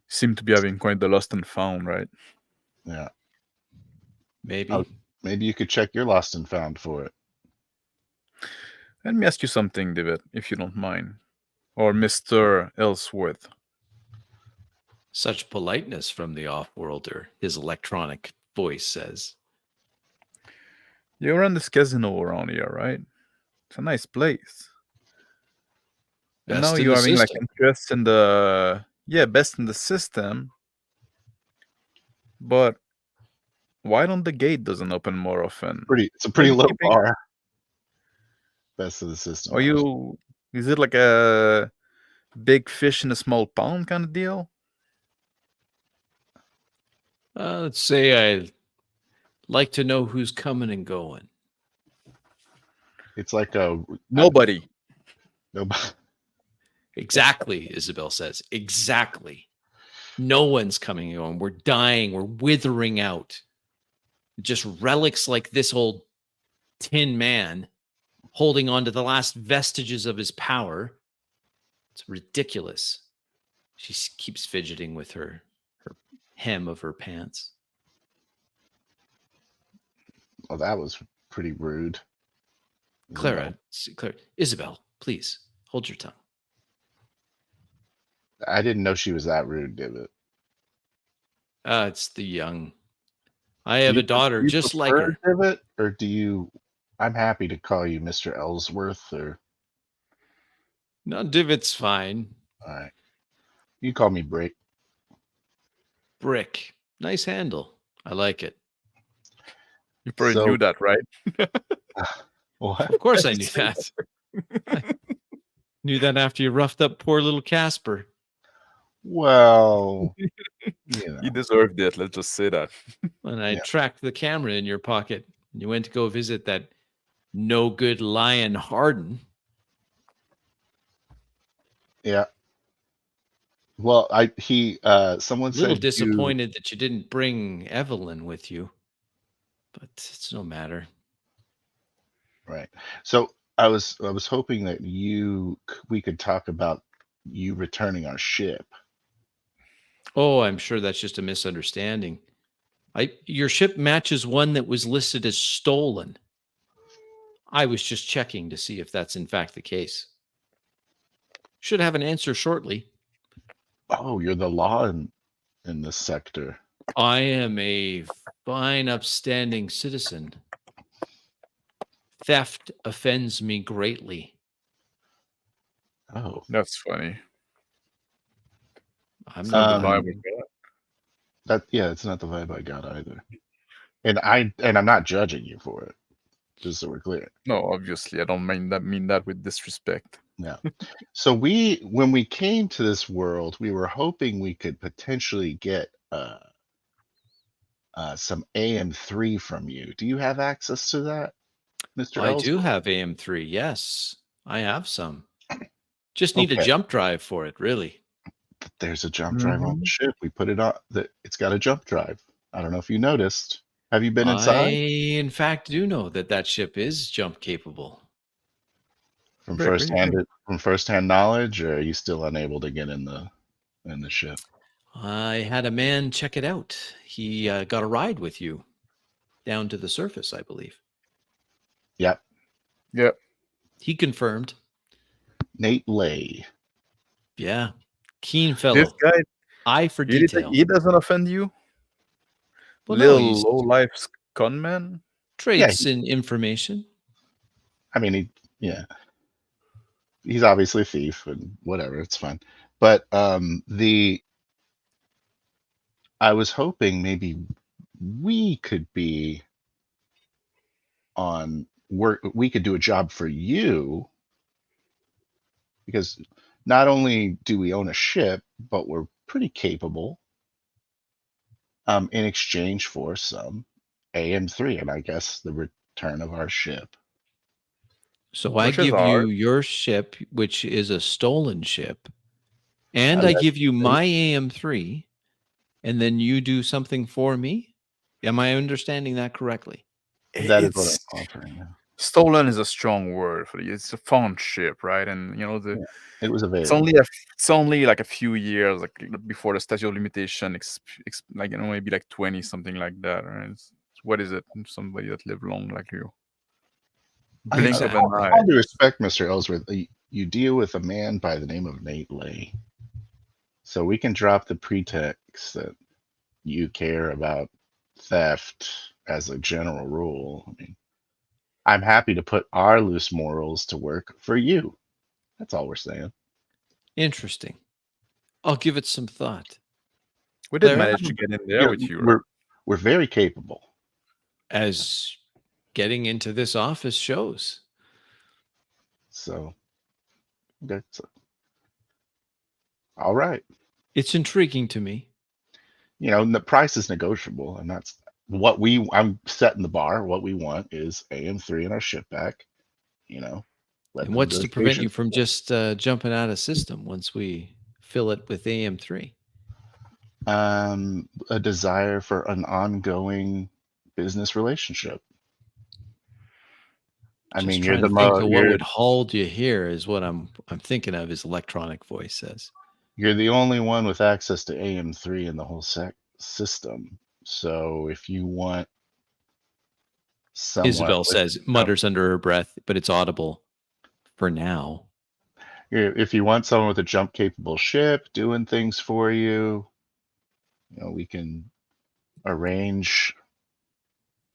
Seem to be having quite the lost and found, right? Yeah. Maybe. Maybe you could check your lost and found for it. Let me ask you something, David, if you don't mind. Or Mr. Ellsworth. Such politeness from the off-worlder, his electronic voice says. You run this casino around here, right? It's a nice place. And Best now in you're the having like system. interest in the best in the system. But why don't the gate doesn't open more often? It's a pretty Are you low keeping- bar. Best of the system. Are you? Is it like a big fish in a small pond kind of deal? Let's say I like to know who's coming and going. It's like a Nobody. nobody. Exactly, Isabel says. Exactly. No one's coming and going. We're dying. We're withering out. Just relics like this old tin man holding on to the last vestiges of his power. It's ridiculous. She keeps fidgeting with her hem of her pants. Well, that was pretty rude. Clara, Isabel, please hold your tongue. I didn't know she was that rude, Divot. It's the young. I have a daughter Do you just like prefer her. Divot, or do you? I'm happy to call you Mr. Ellsworth. Or No, Divot's fine. all right, you call me Brick. Brick. Nice handle. I like it. You probably So- knew that, right? What? Of course I knew that. I knew that after you roughed up poor little Casper. Well, you know. He deserved it. Let's just say that. And I Yeah. tracked the camera in your pocket. And you went to go visit that no good lion Harden. Yeah. Well, someone A little said disappointed that you didn't bring Evelyn with you. But it's no matter. Right. So I was hoping that we could talk about you returning our ship. Oh, I'm sure that's just a misunderstanding. Your ship matches one that was listed as stolen. I was just checking to see if that's in fact the case. Should have an answer shortly. Oh, you're the law in this sector. I am a fine, upstanding citizen. Theft offends me greatly. Oh, That's funny. I'm Not not. the Um, vibe we got. it's not the vibe I got either. And I'm not judging you for it, just so we're clear. No, obviously, I don't mean that with disrespect. Yeah. So when we came to this world, we were hoping we could potentially get some AM3 from you. Do you have access to that, Mr. I do Ellsworth? have AM3. Yes, I have some. Just need a Okay. jump drive for it, really. There's a jump drive on Mhm. the ship. We put it on. It's got a jump drive. I don't know if you noticed. Have you been I, inside? in fact, do know that ship is jump capable. From Rick, what do you firsthand knowledge, or are you still unable to get in the ship? I had a man check it out. He got a ride with you down to the surface, I believe. Yep. Yep. He confirmed. Nate Lay. Yeah. Keen fellow. This guy, Eye for detail. he doesn't offend you. Well, no, Little low life conman. trades in information. I mean, he's obviously a thief and whatever. It's fine. But I was hoping maybe we could be on work. We could do a job for you, because not only do we own a ship, but we're pretty capable. In exchange for some AM3, and I guess the return of our ship. So I Which is give you ours. your ship, which is a stolen ship, and I give you my AM3, and then you do something for me. Am I understanding that correctly? That is what It's I'm offering. Yeah. stolen is a strong word for it. It's a found ship, right? And It was it's available. only like a few years before the statute of limitation, maybe like 20, something like that. Right? What is it? Somebody that lived long like you. Blink of an Exactly. eye. All due respect, Mr. Ellsworth, you deal with a man by the name of Nate Lay. So we can drop the pretext that you care about theft as a general rule. I mean, I'm happy to put our loose morals to work for you. That's all we're saying. Interesting. I'll give it some thought. We did Claire? manage to get in there with you. Right? We're very capable. As getting into this office shows. So that's all right. It's intriguing to me. The price is negotiable, and that's what I'm setting the bar. What we want is AM3 and our ship back. And what's to prevent you from just jumping out of system once we fill it with AM3? A desire for an ongoing business relationship. I mean, you're the think of what would hold you here is what I'm thinking of. His electronic voice says you're the only one with access to AM3 in the whole system. So if you want someone, Isabel says, mutters under her breath, but it's audible for now. If you want someone with a jump capable ship doing things for you, we can arrange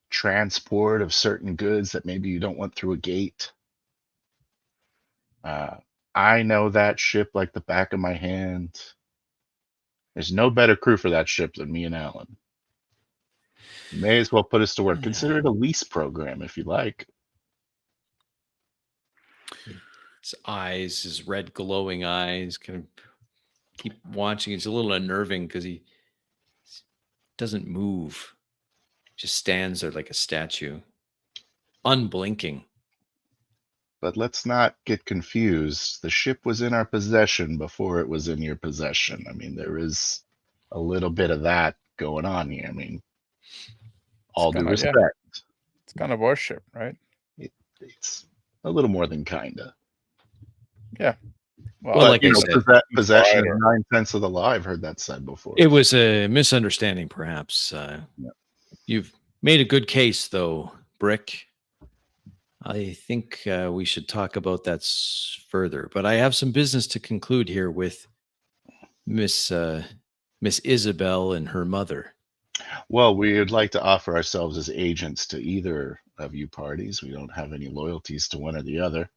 transport of certain goods that maybe you don't want through a gate. I know that ship like the back of my hand. There's no better crew for that ship than me and Alan. You may as well put us to work. Consider it a lease program if you like. His eyes, his red glowing eyes, kind of keep watching. It's a little unnerving because he doesn't move. Just stands there like a statue, unblinking. But let's not get confused. The ship was in our possession before it was in your possession. I mean, there is a little bit of that going on here. I mean, all due respect. Yeah. It's kind of our ship, right? It's a little more than kinda. Yeah. Well, like I said, possession is 9 tenths of the law. I've heard that said before. It was a misunderstanding, perhaps. You've made a good case, though, Brick. I think we should talk about that further. But I have some business to conclude here with Miss Isabel and her mother. Well, we would like to offer ourselves as agents to either of you parties. We don't have any loyalties to one or the other.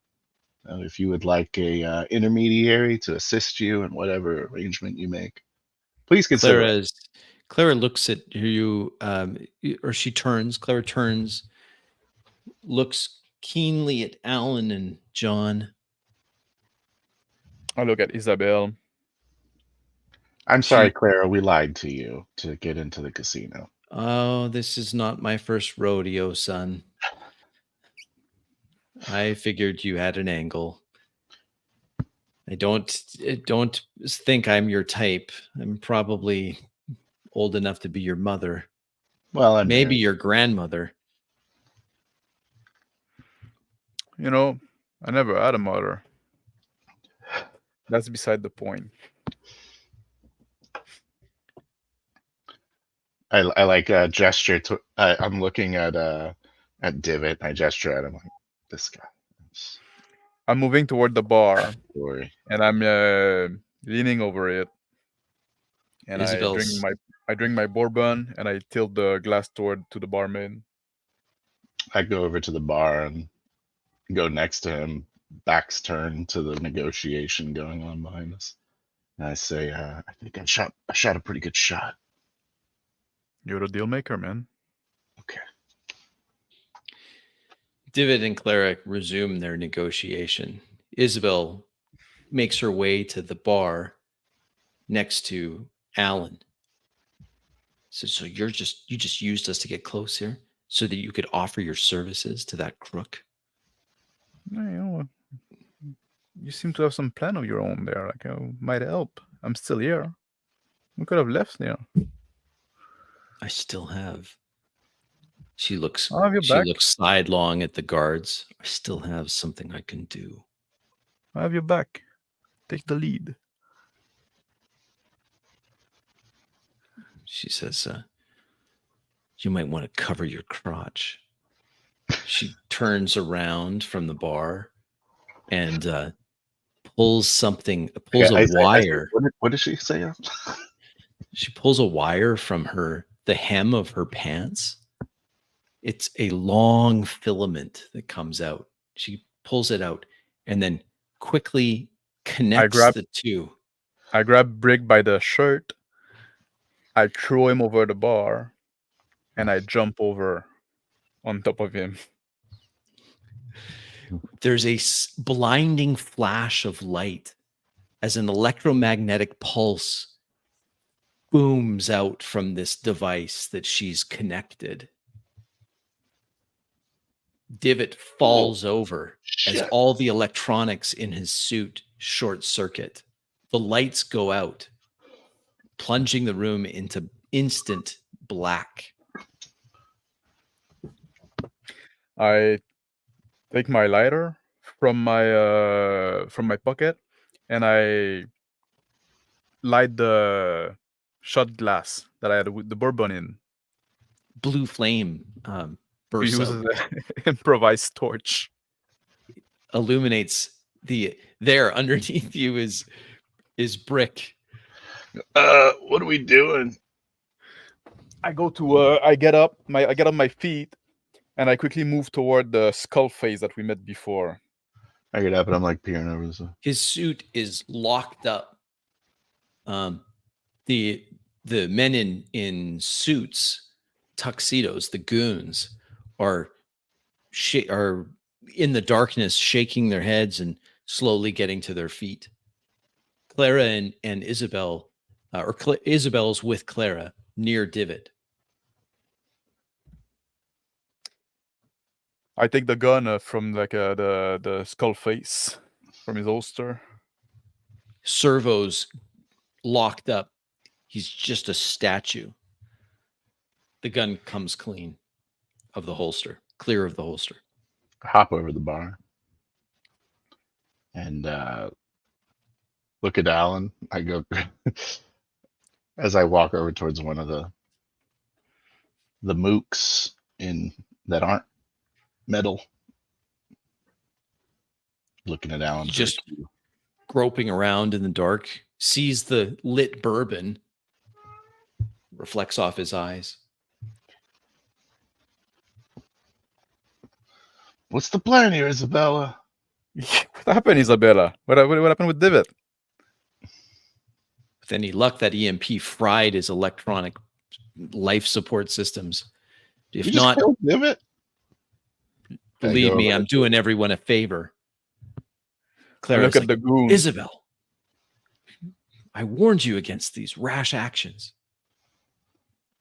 If you would like a intermediary to assist you in whatever arrangement you make, please consider. Clara looks at you, or she turns. Clara turns, looks keenly at Alan and John. I look at Isabel. I'm sorry, Clara, we lied to you to get into the casino. Oh, this is not my first rodeo, son. I figured you had an angle. I don't think I'm your type. I'm probably old enough to be your mother. Well, and maybe your grandmother. I never had a mother. That's beside the point. I like a gesture to. I'm looking at Divot. I gesture at him like, this guy. I'm moving toward the bar, Story. and I'm leaning over it, and I drink I drink my bourbon and I tilt the glass to the barmaid. I go over to the bar and go next to him, backs turned to the negotiation going on behind us. And I say, I think I shot a pretty good shot. You're the deal maker, man. Okay. Divid and Cleric resume their negotiation. Isabel makes her way to the bar next to Alan. So you just used us to get close here so that you could offer your services to that crook. Yeah, you seem to have some plan of your own there. Like, might help. I'm still here. We could have left here. I still have. She looks I'll have your back. looks sidelong at the guards. I still have something I can do. I have your back. Take the lead. She says, you might want to cover your crotch. She turns around from the bar and pulls a wire. What did she say? She pulls a wire from the hem of her pants. It's a long filament that comes out. She pulls it out and then quickly connects the two. I grab Brick by the shirt. I throw him over the bar, and I jump over on top of him. There's a blinding flash of light as an electromagnetic pulse booms out from this device that she's connected. Divot falls over as all the electronics in his suit short circuit. The lights go out, plunging the room into instant black. I take my lighter from my pocket, and I light the shot glass that I had with the bourbon in. Blue flame bursts Use out. an improvised torch. Illuminates there underneath you is Brick. What are we doing? I go to I get up on my feet, and I quickly move toward the skull face that we met before. I get up and I'm like peering over this. His suit is locked up. The men in suits, tuxedos, the goons, are in the darkness, shaking their heads and slowly getting to their feet. Clara and Isabel, Isabel's with Clara near Divot. I take the gun from the skull face from his holster. Servo's locked up. He's just a statue. The gun comes clean of the holster, clear of the holster. Hop over the bar and look at Alan. I go as I walk over towards one of the mooks that aren't metal. Looking at Alan, just groping around in the dark, sees the lit bourbon, reflects off his eyes. What's the plan here, Isabella? What happened, Isabella? What happened with Divot? With any luck, that EMP fried his electronic life support systems. If not, Divot? Believe me, I'm doing everyone a favor. Claire, look at the goon. Isabel, I warned you against these rash actions.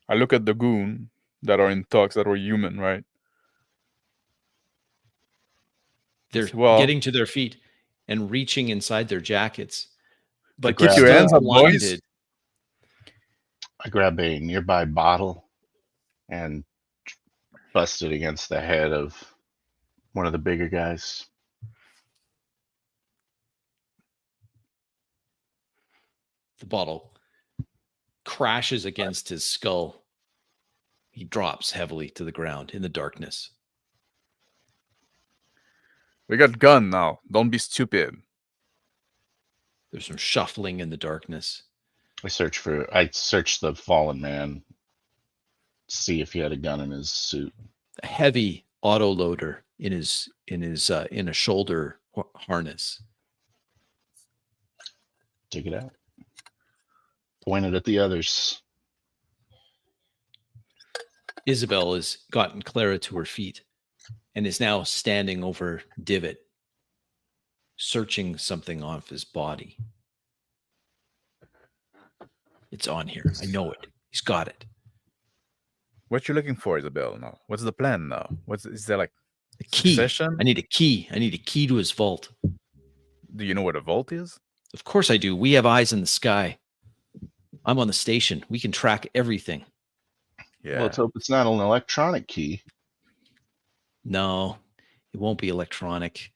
I look at the goon that are in talks that were human, right? They're getting to their feet and reaching inside their jackets. But keep your hands up, boys. I grab a nearby bottle and bust it against the head of one of the bigger guys. The bottle crashes against his skull. He drops heavily to the ground in the darkness. We got gun now. Don't be stupid. There's some shuffling in the darkness. I searched the fallen man, see if he had a gun in his suit. A heavy auto loader in a shoulder harness. Take it out. Point it at the others. Isabel has gotten Clara to her feet and is now standing over Divot, searching something off his body. It's on here. I know it. He's got it. What you looking for, Isabel? Now, what's the plan now? Is there like A key. succession? I need a key. I need a key to his vault. Do you know what a vault is? Of course I do. We have eyes in the sky. I'm on the station. We can track everything. Yeah. Well, let's hope it's not an electronic key. No, it won't be electronic.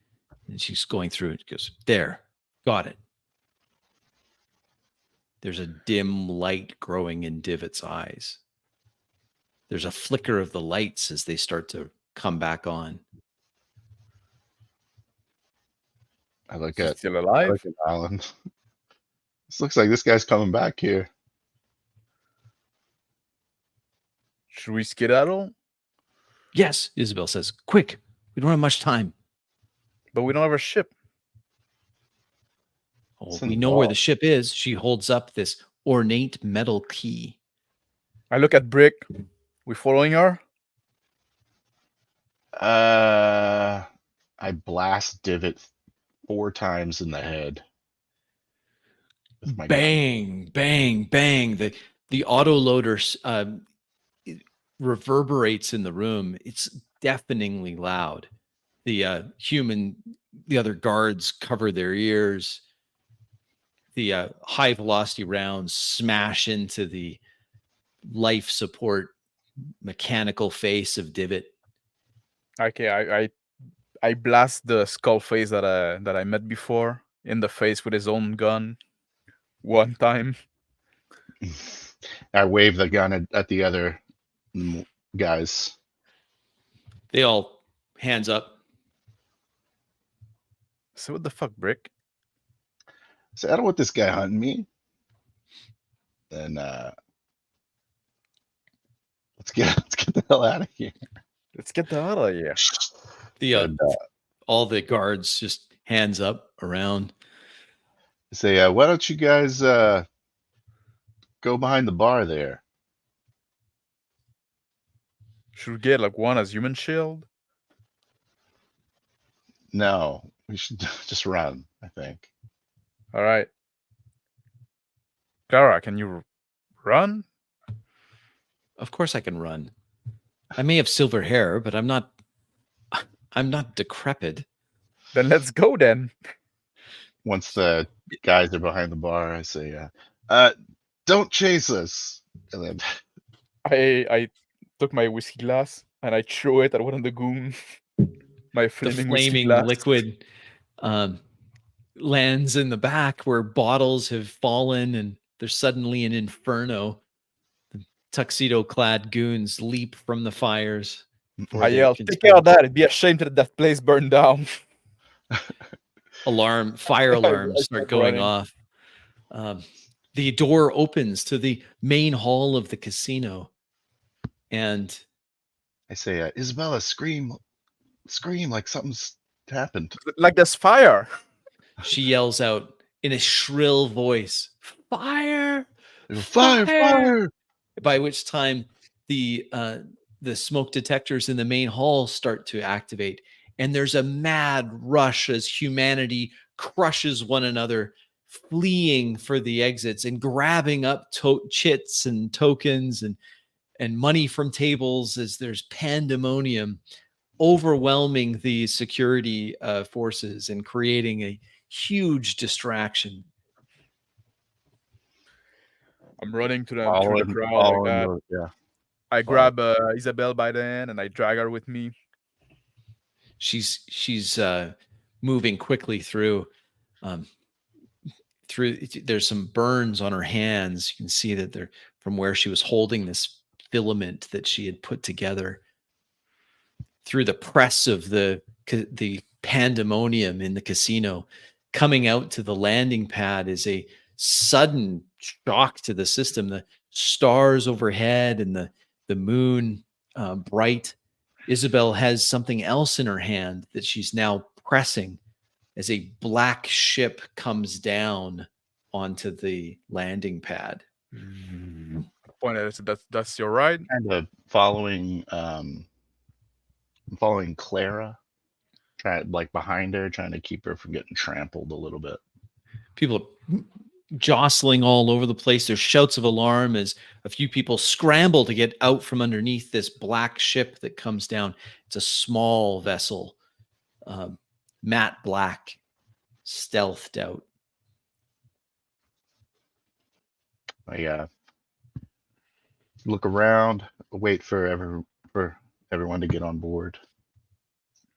And she's going through it. Goes, there. Got it. There's a dim light growing in Divot's eyes. There's a flicker of the lights as they start to come back on. I look Is he at still alive? Alan. This looks like this guy's coming back here. Should we skedaddle? Yes, Isabel says. Quick. We don't have much time. But we don't have a ship. Oh, It's in we the know where the vault. ship is. She holds up this ornate metal key. I look at Brick. We following her? I blast Divot 4 times in the head. With my gun. Bang, bang, bang. The autoloader reverberates in the room. It's deafeningly loud. The other guards cover their ears. The high velocity rounds smash into the life support mechanical face of Divot. Okay, I blast the skull face that I met before in the face with his own gun. One time. I wave the gun at the other guys. They all hands up. So what the fuck, Brick? So I don't want this guy hunting me. Then let's get the hell out of here. Let's get the hell out of here. And, All the guards just hands up around. say, why don't you guys go behind the bar there? Should we get like one as human shield? No, we should just run, I think. All right. Clara, can you run? Of course I can run. I may have silver hair, but I'm not decrepit. Then let's go then. Once the guys are behind the bar, I say, don't chase us. And then I took my whiskey glass and I threw it at one of the goons. My The flaming whiskey flaming glass. liquid lands in the back where bottles have fallen and there's suddenly an inferno. The tuxedo-clad goons leap from the fires. I yelled, take care of that. It'd be a shame that place burned down. Fire alarms I start start going running. off. The door opens to the main hall of the casino. And I say, Isabella, scream like something's happened. Like there's fire. she yells out in a shrill voice, "Fire! Fire! Fire! By which time the smoke detectors in the main hall start to activate, and there's a mad rush as humanity crushes one another, fleeing for the exits and grabbing up chits and tokens and money from tables as there's pandemonium overwhelming the security forces and creating a huge distraction. I'm running through the crowd like that. Yeah. I grab Isabel by the hand and I drag her with me. She's moving quickly through. There's some burns on her hands. You can see that they're from where she was holding this filament that she had put together. Through the press of the pandemonium in the casino, coming out to the landing pad is a sudden shock to the system. The stars overhead and the moon bright. Isabel has something else in her hand that she's now pressing as a black ship comes down onto the landing pad. Point at it, that's your ride. Kind of following following Clara, like behind her, trying to keep her from getting trampled a little bit. People are jostling all over the place. There's shouts of alarm as a few people scramble to get out from underneath this black ship that comes down. It's a small vessel, matte black, stealthed out. I look around, wait for everyone to get on board.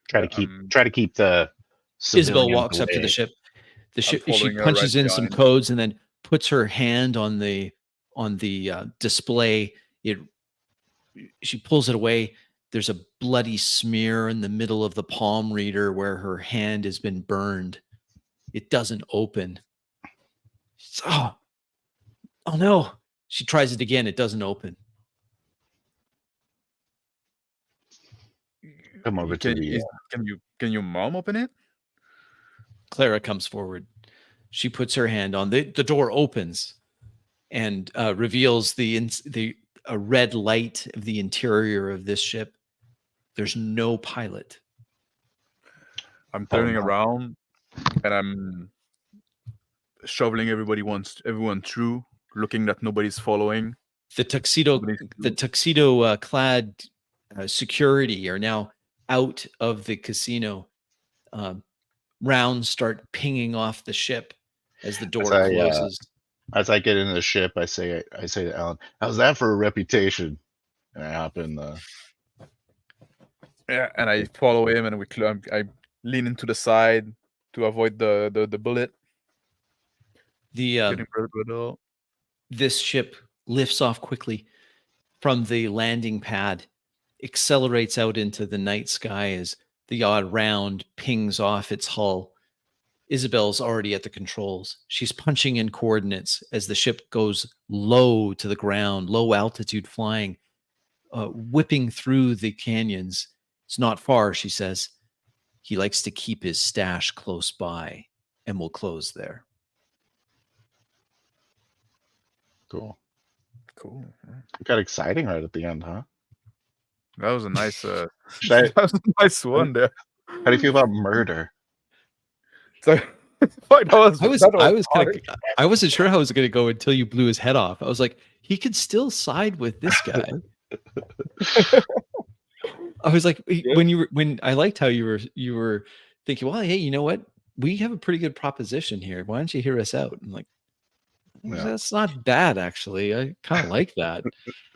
Try to keep the Isabel walks up to away. the ship. The ship, she following her punches right in some behind. codes and then puts her hand on the display. She pulls it away. There's a bloody smear in the middle of the palm reader where her hand has been burned. It doesn't open. Oh no. She tries it again. It doesn't open. Come over to the. Can your mom open it? Clara comes forward. She puts her hand on the door, opens, and reveals a red light of the interior of this ship. There's no pilot. I'm turning around and I'm shoveling everyone through, looking that nobody's following. The tuxedo clad security are now out of the casino. Rounds start pinging off the ship as the door closes. As I get into the ship, I say to Alan, "How's that for a reputation?" And I hop in the. Yeah, and I follow him, and I lean into the side to avoid the bullet. This ship lifts off quickly from the landing pad, accelerates out into the night sky as the odd round pings off its hull. Isabel's already at the controls. She's punching in coordinates as the ship goes low to the ground, low altitude flying, whipping through the canyons. It's not far, she says. He likes to keep his stash close by, and will close there. Cool. Yeah. Got exciting right at the end, huh? That was a nice. That was a nice one there. How do you feel about murder? So, I wasn't sure how it was going to go until you blew his head off. I was like, he could still side with this guy. I was like, when I liked how you were thinking, well, hey, you know what? We have a pretty good proposition here. Why don't you hear us out? I'm like, that's not bad, actually. I kind of like that.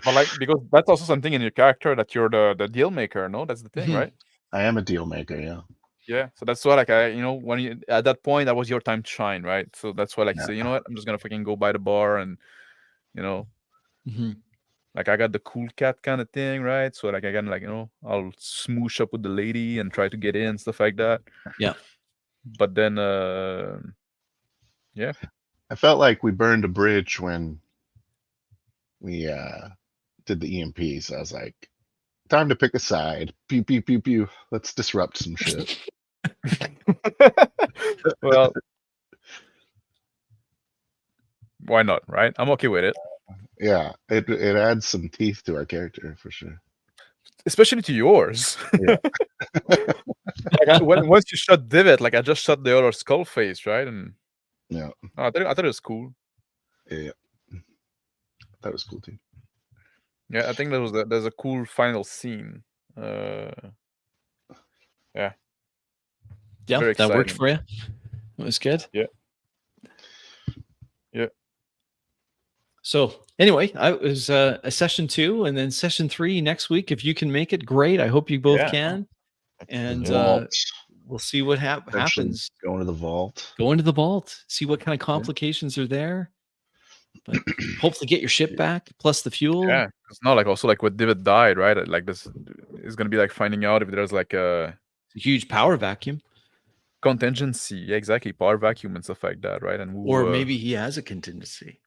But because that's also something in your character that you're the deal maker. No, that's the thing, right? I am a deal maker. Yeah. Yeah. So that's why, when you at that point, that was your time to shine, right? So that's why, say, you know what? I'm just gonna fucking go by the bar and, I got the cool cat kind of thing, right? So I can I'll smoosh up with the lady and try to get in, stuff like that. Yeah. But then, yeah. I felt like we burned a bridge when we did the EMP. So I was like, time to pick a side. Pew, pew, pew, pew. Let's disrupt some shit. Well, why not, right? I'm okay with it. Yeah, it adds some teeth to our character for sure. Especially to yours. Yeah. Once you shot Divot, I just shot the other skull face, right? And yeah, I thought it was cool. Yeah, that was cool too. Yeah, I think there's a cool final scene. Yeah, that worked for you. It was good. Yeah. So anyway, it was a session 2, and then session 3 next week. If you can make it, great. I hope you both can. And we'll see what happens. Go into the vault. Go into the vault. See what kind of complications are there. But hopefully get your ship back, plus the fuel. Yeah, it's not also what Divot died, right? This is gonna be finding out if there's a huge power vacuum. contingency. Yeah, exactly. Power vacuum and stuff like that, right? And Or maybe he has a contingency.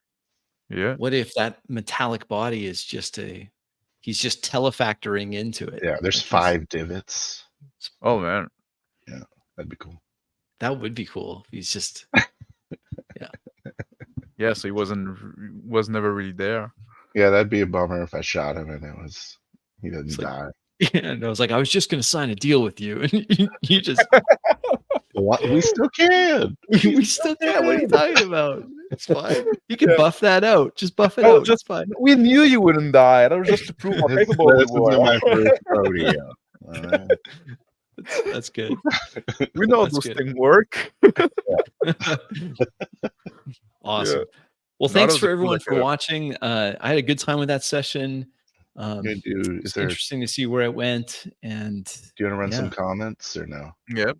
yeah. What if that metallic body is he's just telefactoring into it? Yeah, there's Like 5 divots. Oh man. Yeah, that'd be cool. That would be cool. He's just Yeah, so he was never really there. Yeah, that'd be a bummer if I shot him and he didn't It's like- die. and I was like, I was just gonna sign a deal with you, and you just What? We still can. we still can't. What are you talking about? It's fine. You can buff that out. Just buff it Oh, out. It's fine. We knew you wouldn't die. That was just to prove how This capable we isn't were. my first rodeo. All right. That's good. We know That's those good. things work. Awesome. Yeah. Well, No, that thanks was for a cool everyone for idea. watching. I had a good time with that session. Good dude. It's Is there? Do interesting to see where it went. And you want to run some Yeah. comments or no? Yeah.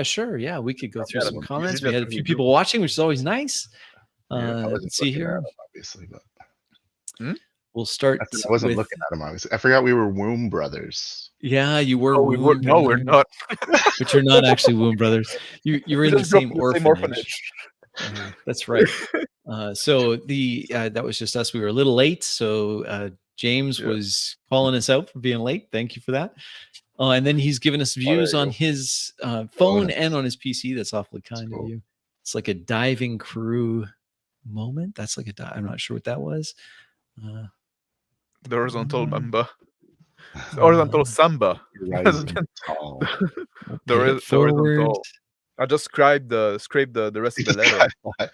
sure, yeah, we could go through got some them. comments. Yeah, We had a that's few what we do. people watching, which is always nice. Yeah, I I wasn't Let's see looking at here. them, obviously, but We'll start I wasn't with looking at them. Obviously, I forgot we were womb brothers. yeah, you were No, we were. Womb No, we're brothers, not. but you're not actually womb brothers. You were in the just grew up same in the orphanage. That's right. So that was just us. We were a little late. So James Yeah. was calling us out for being late. Thank you for that. And then he's given us views you on go. his phone Bonus. and on his PC. That's awfully kind cool. of you. It's like a diving crew moment. That's like I'm not sure what that was. The horizontal mamba. The horizontal samba. Rising tall. The Pay it forward. horizontal. I just scraped the rest of the letter.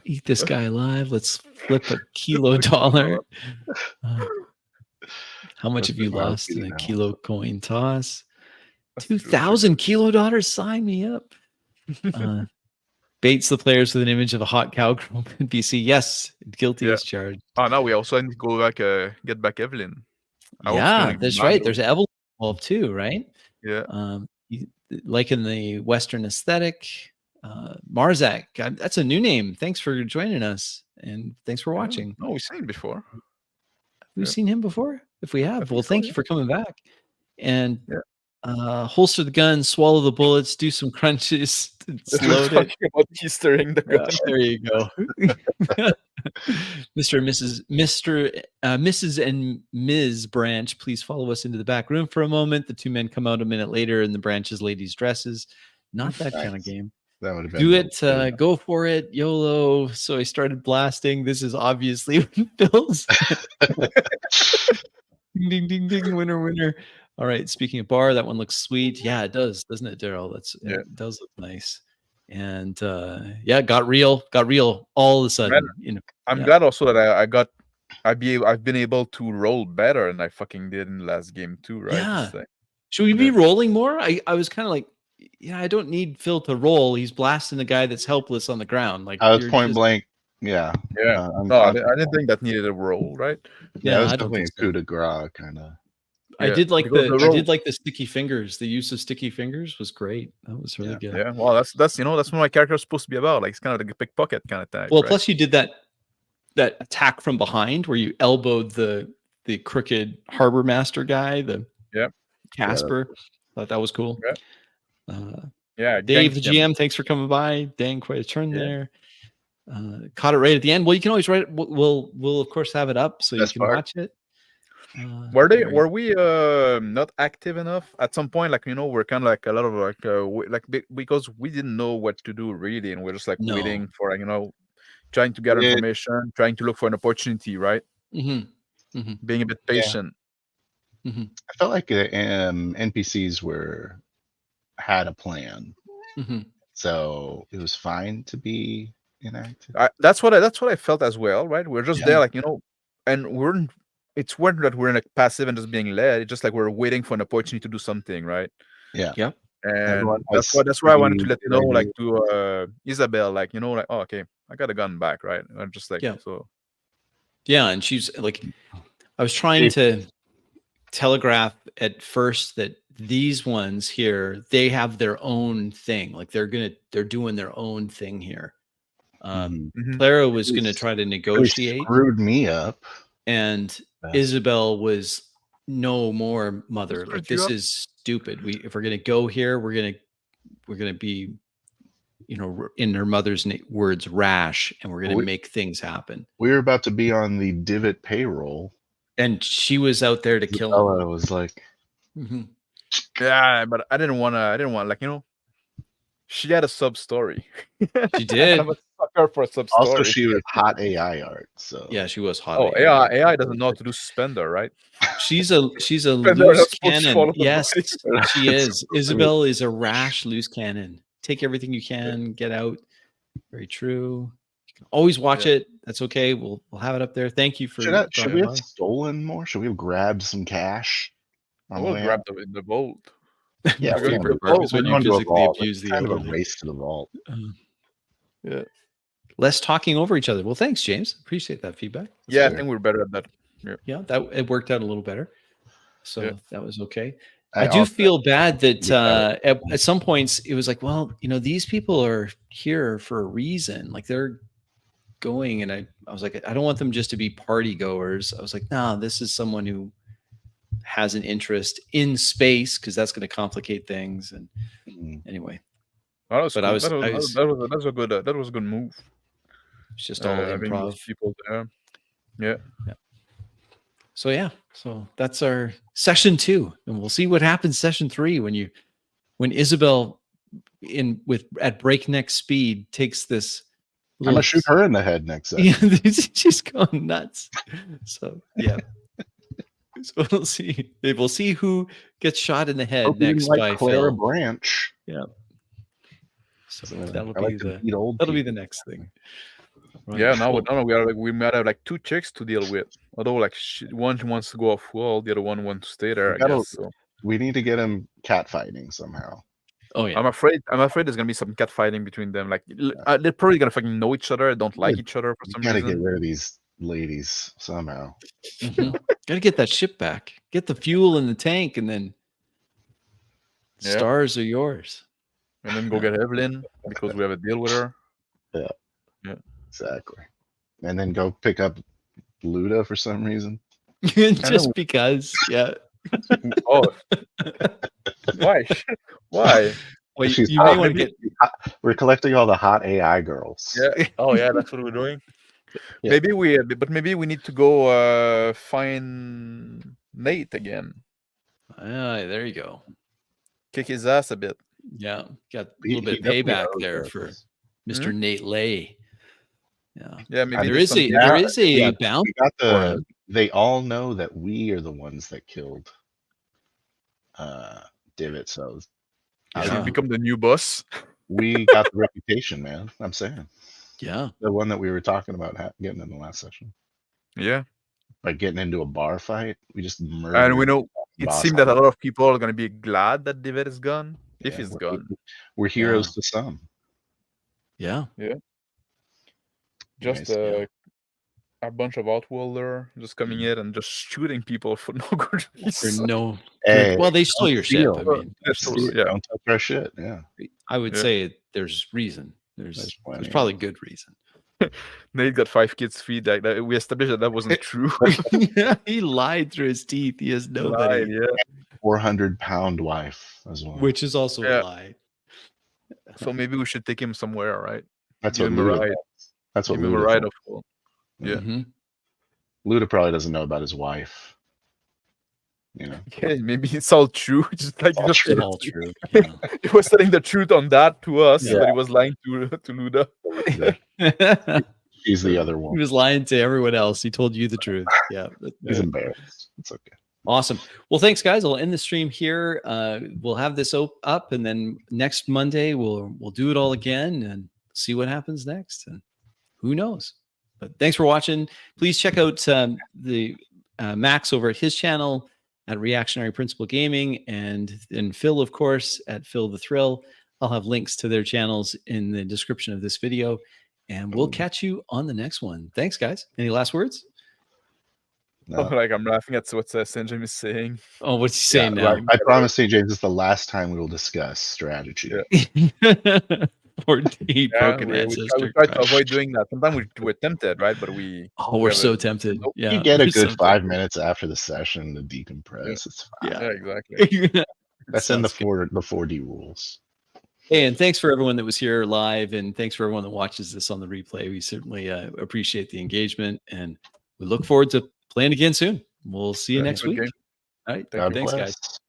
Eat this guy alive. Let's flip a kilo dollar. How much have you That's lost in a now. kilo coin toss? That's true. 2,000 kilo dollars. Sign me up. Baits the players with an image of a hot cowgirl in BC. Yes, guilty Yeah. as charged. Oh, now we also need to go back, get back Evelyn. I was Yeah, feeling that's mad right. though. There's Evelyn involved too, right? Yeah. Like in the Western aesthetic. Marzak, that's a new name. Thanks for joining us, and thanks for watching. No, we've seen it before. We've Yeah. seen him before. If we have, think well, so, thank yeah. you for coming back. And Yeah. holster the gun, swallow the bullets, do some crunches, load it. Talking about keistering the gun. There you go. Mr. and Mrs. and Ms. Branch, please follow us into the back room for a moment. The two men come out a minute later in the Branch's ladies' dresses. Not that kind of Nice. game. That would have been Do really it, go for it, YOLO. So I started blasting. This is obviously Phil's. Ding, ding, ding, ding, winner, winner. All right. Speaking of bar, that one looks sweet. Yeah, it does, doesn't it, Daryl? It does look nice. And yeah, got real all of a sudden. Man, I'm glad also that I've been able to roll better than I fucking did in the last game too, right? Yeah. It's like, Should we be rolling more? I was kind of like, yeah, I don't need Phil to roll. He's blasting the guy that's helpless on the ground. Like I was you're point just- blank. Yeah. yeah. No, I didn't think that needed a roll, right? Yeah, it was I don't definitely think a so. coup de grace kind of. I Yeah, did like because the I roll- did like the sticky fingers. The use of sticky fingers was great. That was really good. Yeah. Well, that's what my character's supposed to be about. Like it's kind of like a pickpocket kind of thing. Well, right? plus you did that attack from behind where you elbowed the crooked harbor master guy, the Casper. Thought that was cool. Yeah. Dave, the ganked him. GM, thanks for coming by. Dang, quite a turn Yeah. there. Caught it right at the end. Well, you can always write it. We'll of course have it up so Best you can part. watch it. Were we not active enough at some point? Like we're kind of like a lot of because we didn't know what to do really, and we're just like No. waiting for trying to gather information, trying to look for an opportunity, right? Mm-hmm. Mm-hmm. Being a bit patient. Mm-hmm. I felt like the NPCs had a plan, Mm-hmm. so it was fine to be inactive. That's what I felt as well, right? We're just there, and it's weird that we're in a passive and just being led. It's just like we're waiting for an opportunity to do something, right? Yeah. Yep. And Everyone that's was why I wanted to let you know, ready. like to Isabel, like oh, okay, I got a gun back, right? And I'm just like, so Yeah, and she's like, I was trying to telegraph at first that these ones here, they have their own thing. Like they're doing their own thing here. Clara was going to try to negotiate. Screwed me up. And Yeah. Isabel was no more mother. Screwed Like you this up? is stupid. If we're going to go here, we're going to be, in her mother's words, rash, and we're going to make things happen. We were about to be on the Divot payroll, and she was out there to kill him. I was like, yeah, but I didn't want like, she had a sub story. She did. I'm a sucker for a sub story. Also, she was hot AI art. So Yeah, she was hot. Oh, AI doesn't know how to do spender, right? She's a Spender, loose that's what's cannon. followed Yes, by- she is. Isabel is a rash loose cannon. Take everything you can, get out. Very true. You can always watch it. That's okay. We'll have it up there. Thank you for. should we have stolen more? Should we have grabbed some cash? I will grab the vault. Yeah, We're we're going to purpose when you physically abuse the kind of a elderly. race to the vault. Yeah. Less talking over each other. Well, thanks, James. Appreciate that feedback. Yeah, I think we're better at that. Yeah, that it worked out a little better. So that was okay. I do also- feel bad that at some points it was like, well, these people are here for a reason. Like they're going, and I was like, I don't want them just to be party goers. I was like, nah, this is someone who has an interest in space, because that's going to complicate things. And anyway, that was but cool. I was that was a good move. It's just all having improv. those people there. Yeah. So that's our session 2, and we'll see what happens session 3 when Isabel at breakneck speed takes this. I'm gonna shoot her in the head next session. Yeah, she's going nuts. So yeah. So we'll see. We'll see who gets shot in the head Hope you next like by Clara Phil. Branch. Yeah. So I that'll like to beat old be people. the next thing. Right. Yeah, now we might have like 2 chicks to deal with. Although like one wants to go off wall, the other one wants to stay there. I guess. So. We need to get him catfighting somehow. Oh yeah. I'm afraid there's gonna be some cat fighting between them. Like they're probably gonna fucking know each other, don't like each other for some Gotta reason. get rid of these ladies somehow. Gotta get that ship back. Get the fuel in the tank, and then stars are yours. And then go get Evelyn because we have a deal with her. Yeah. Exactly. And then go pick up Luda for some reason. Just because, yeah. Oh, why? Why? Well, She's you may hot. want to get. We're collecting all the hot AI girls. Yeah. Oh, yeah. That's what we're doing. Yeah. Maybe we need to go find Nate again. There you go. Kick his ass a bit. Yeah, got a He- little bit of he definitely payback owes there us. for Mr. Nate Lay. Yeah, Yeah, maybe there is a bounty. We got the. They all know that we are the ones that killed Divot, so Should become the new boss. we got the reputation, man. I'm saying Yeah, the one that we were talking about getting in the last session, Yeah, like getting into a bar fight. We just murdered. and we know it boss seemed that a fight. lot of people are gonna be glad that Divet is gone. If Yeah, he's gone, We're heroes to some. yeah. just Nice, a bunch of outworlder just coming in and just shooting people for no good For reason. no. Hey, Well, they stole your ship. steal. I mean, That's See, true, yeah. Don't touch our shit. Yeah. I would Yeah. say there's reason. There's plenty. probably good reason. Nate got 5 kids feed. That we established that wasn't true. He lied through his teeth. He has Lied, nobody, yeah. 400-pound wife as well. which is also Yeah. a lie. So maybe we should take him somewhere, right? That's Give what him a Luda. ride. does. That's what Give him a Luda ride does. of full. Yeah. Mhm. Luda probably doesn't know about his wife. You know, Yeah, maybe it's all true. Just like all just- true. All true. Yeah. he was telling the truth on that to us, Yeah. but he was lying to Luda. She's the other He one. was lying to everyone else. He told you the truth. Yeah. He's embarrassed. It's okay. Awesome. Well, thanks, guys. I'll end the stream here. We'll have this up, and then next Monday we'll do it all again and see what happens next. And who knows? But thanks for watching. Please check out the Max over at his channel at Reactionary Principle Gaming, and Phil, of course, at Phil the Thrill. I'll have links to their channels in the description of this video, and we'll catch you on the next one. Thanks, guys. Any last words? No. Like I'm laughing at what St. James is saying. Oh, what's he saying Yeah, now? I promise, St. James, it's the last time we will discuss strategy. Or the broken we ancestor. try to avoid doing that. Sometimes we're tempted, right? But we We're have so a- tempted. Yeah, You get a we're so good 5 minutes after the session to decompress. It's fine. Yeah. yeah, exactly. tempted. That's in the Sounds good. the 4D rules. Hey, and thanks for everyone that was here live, and thanks for everyone that watches this on the replay. We certainly appreciate the engagement, and we look forward to playing again soon. We'll see you Yeah, next good week. game. All right. Thank you. Thanks, guys. bless.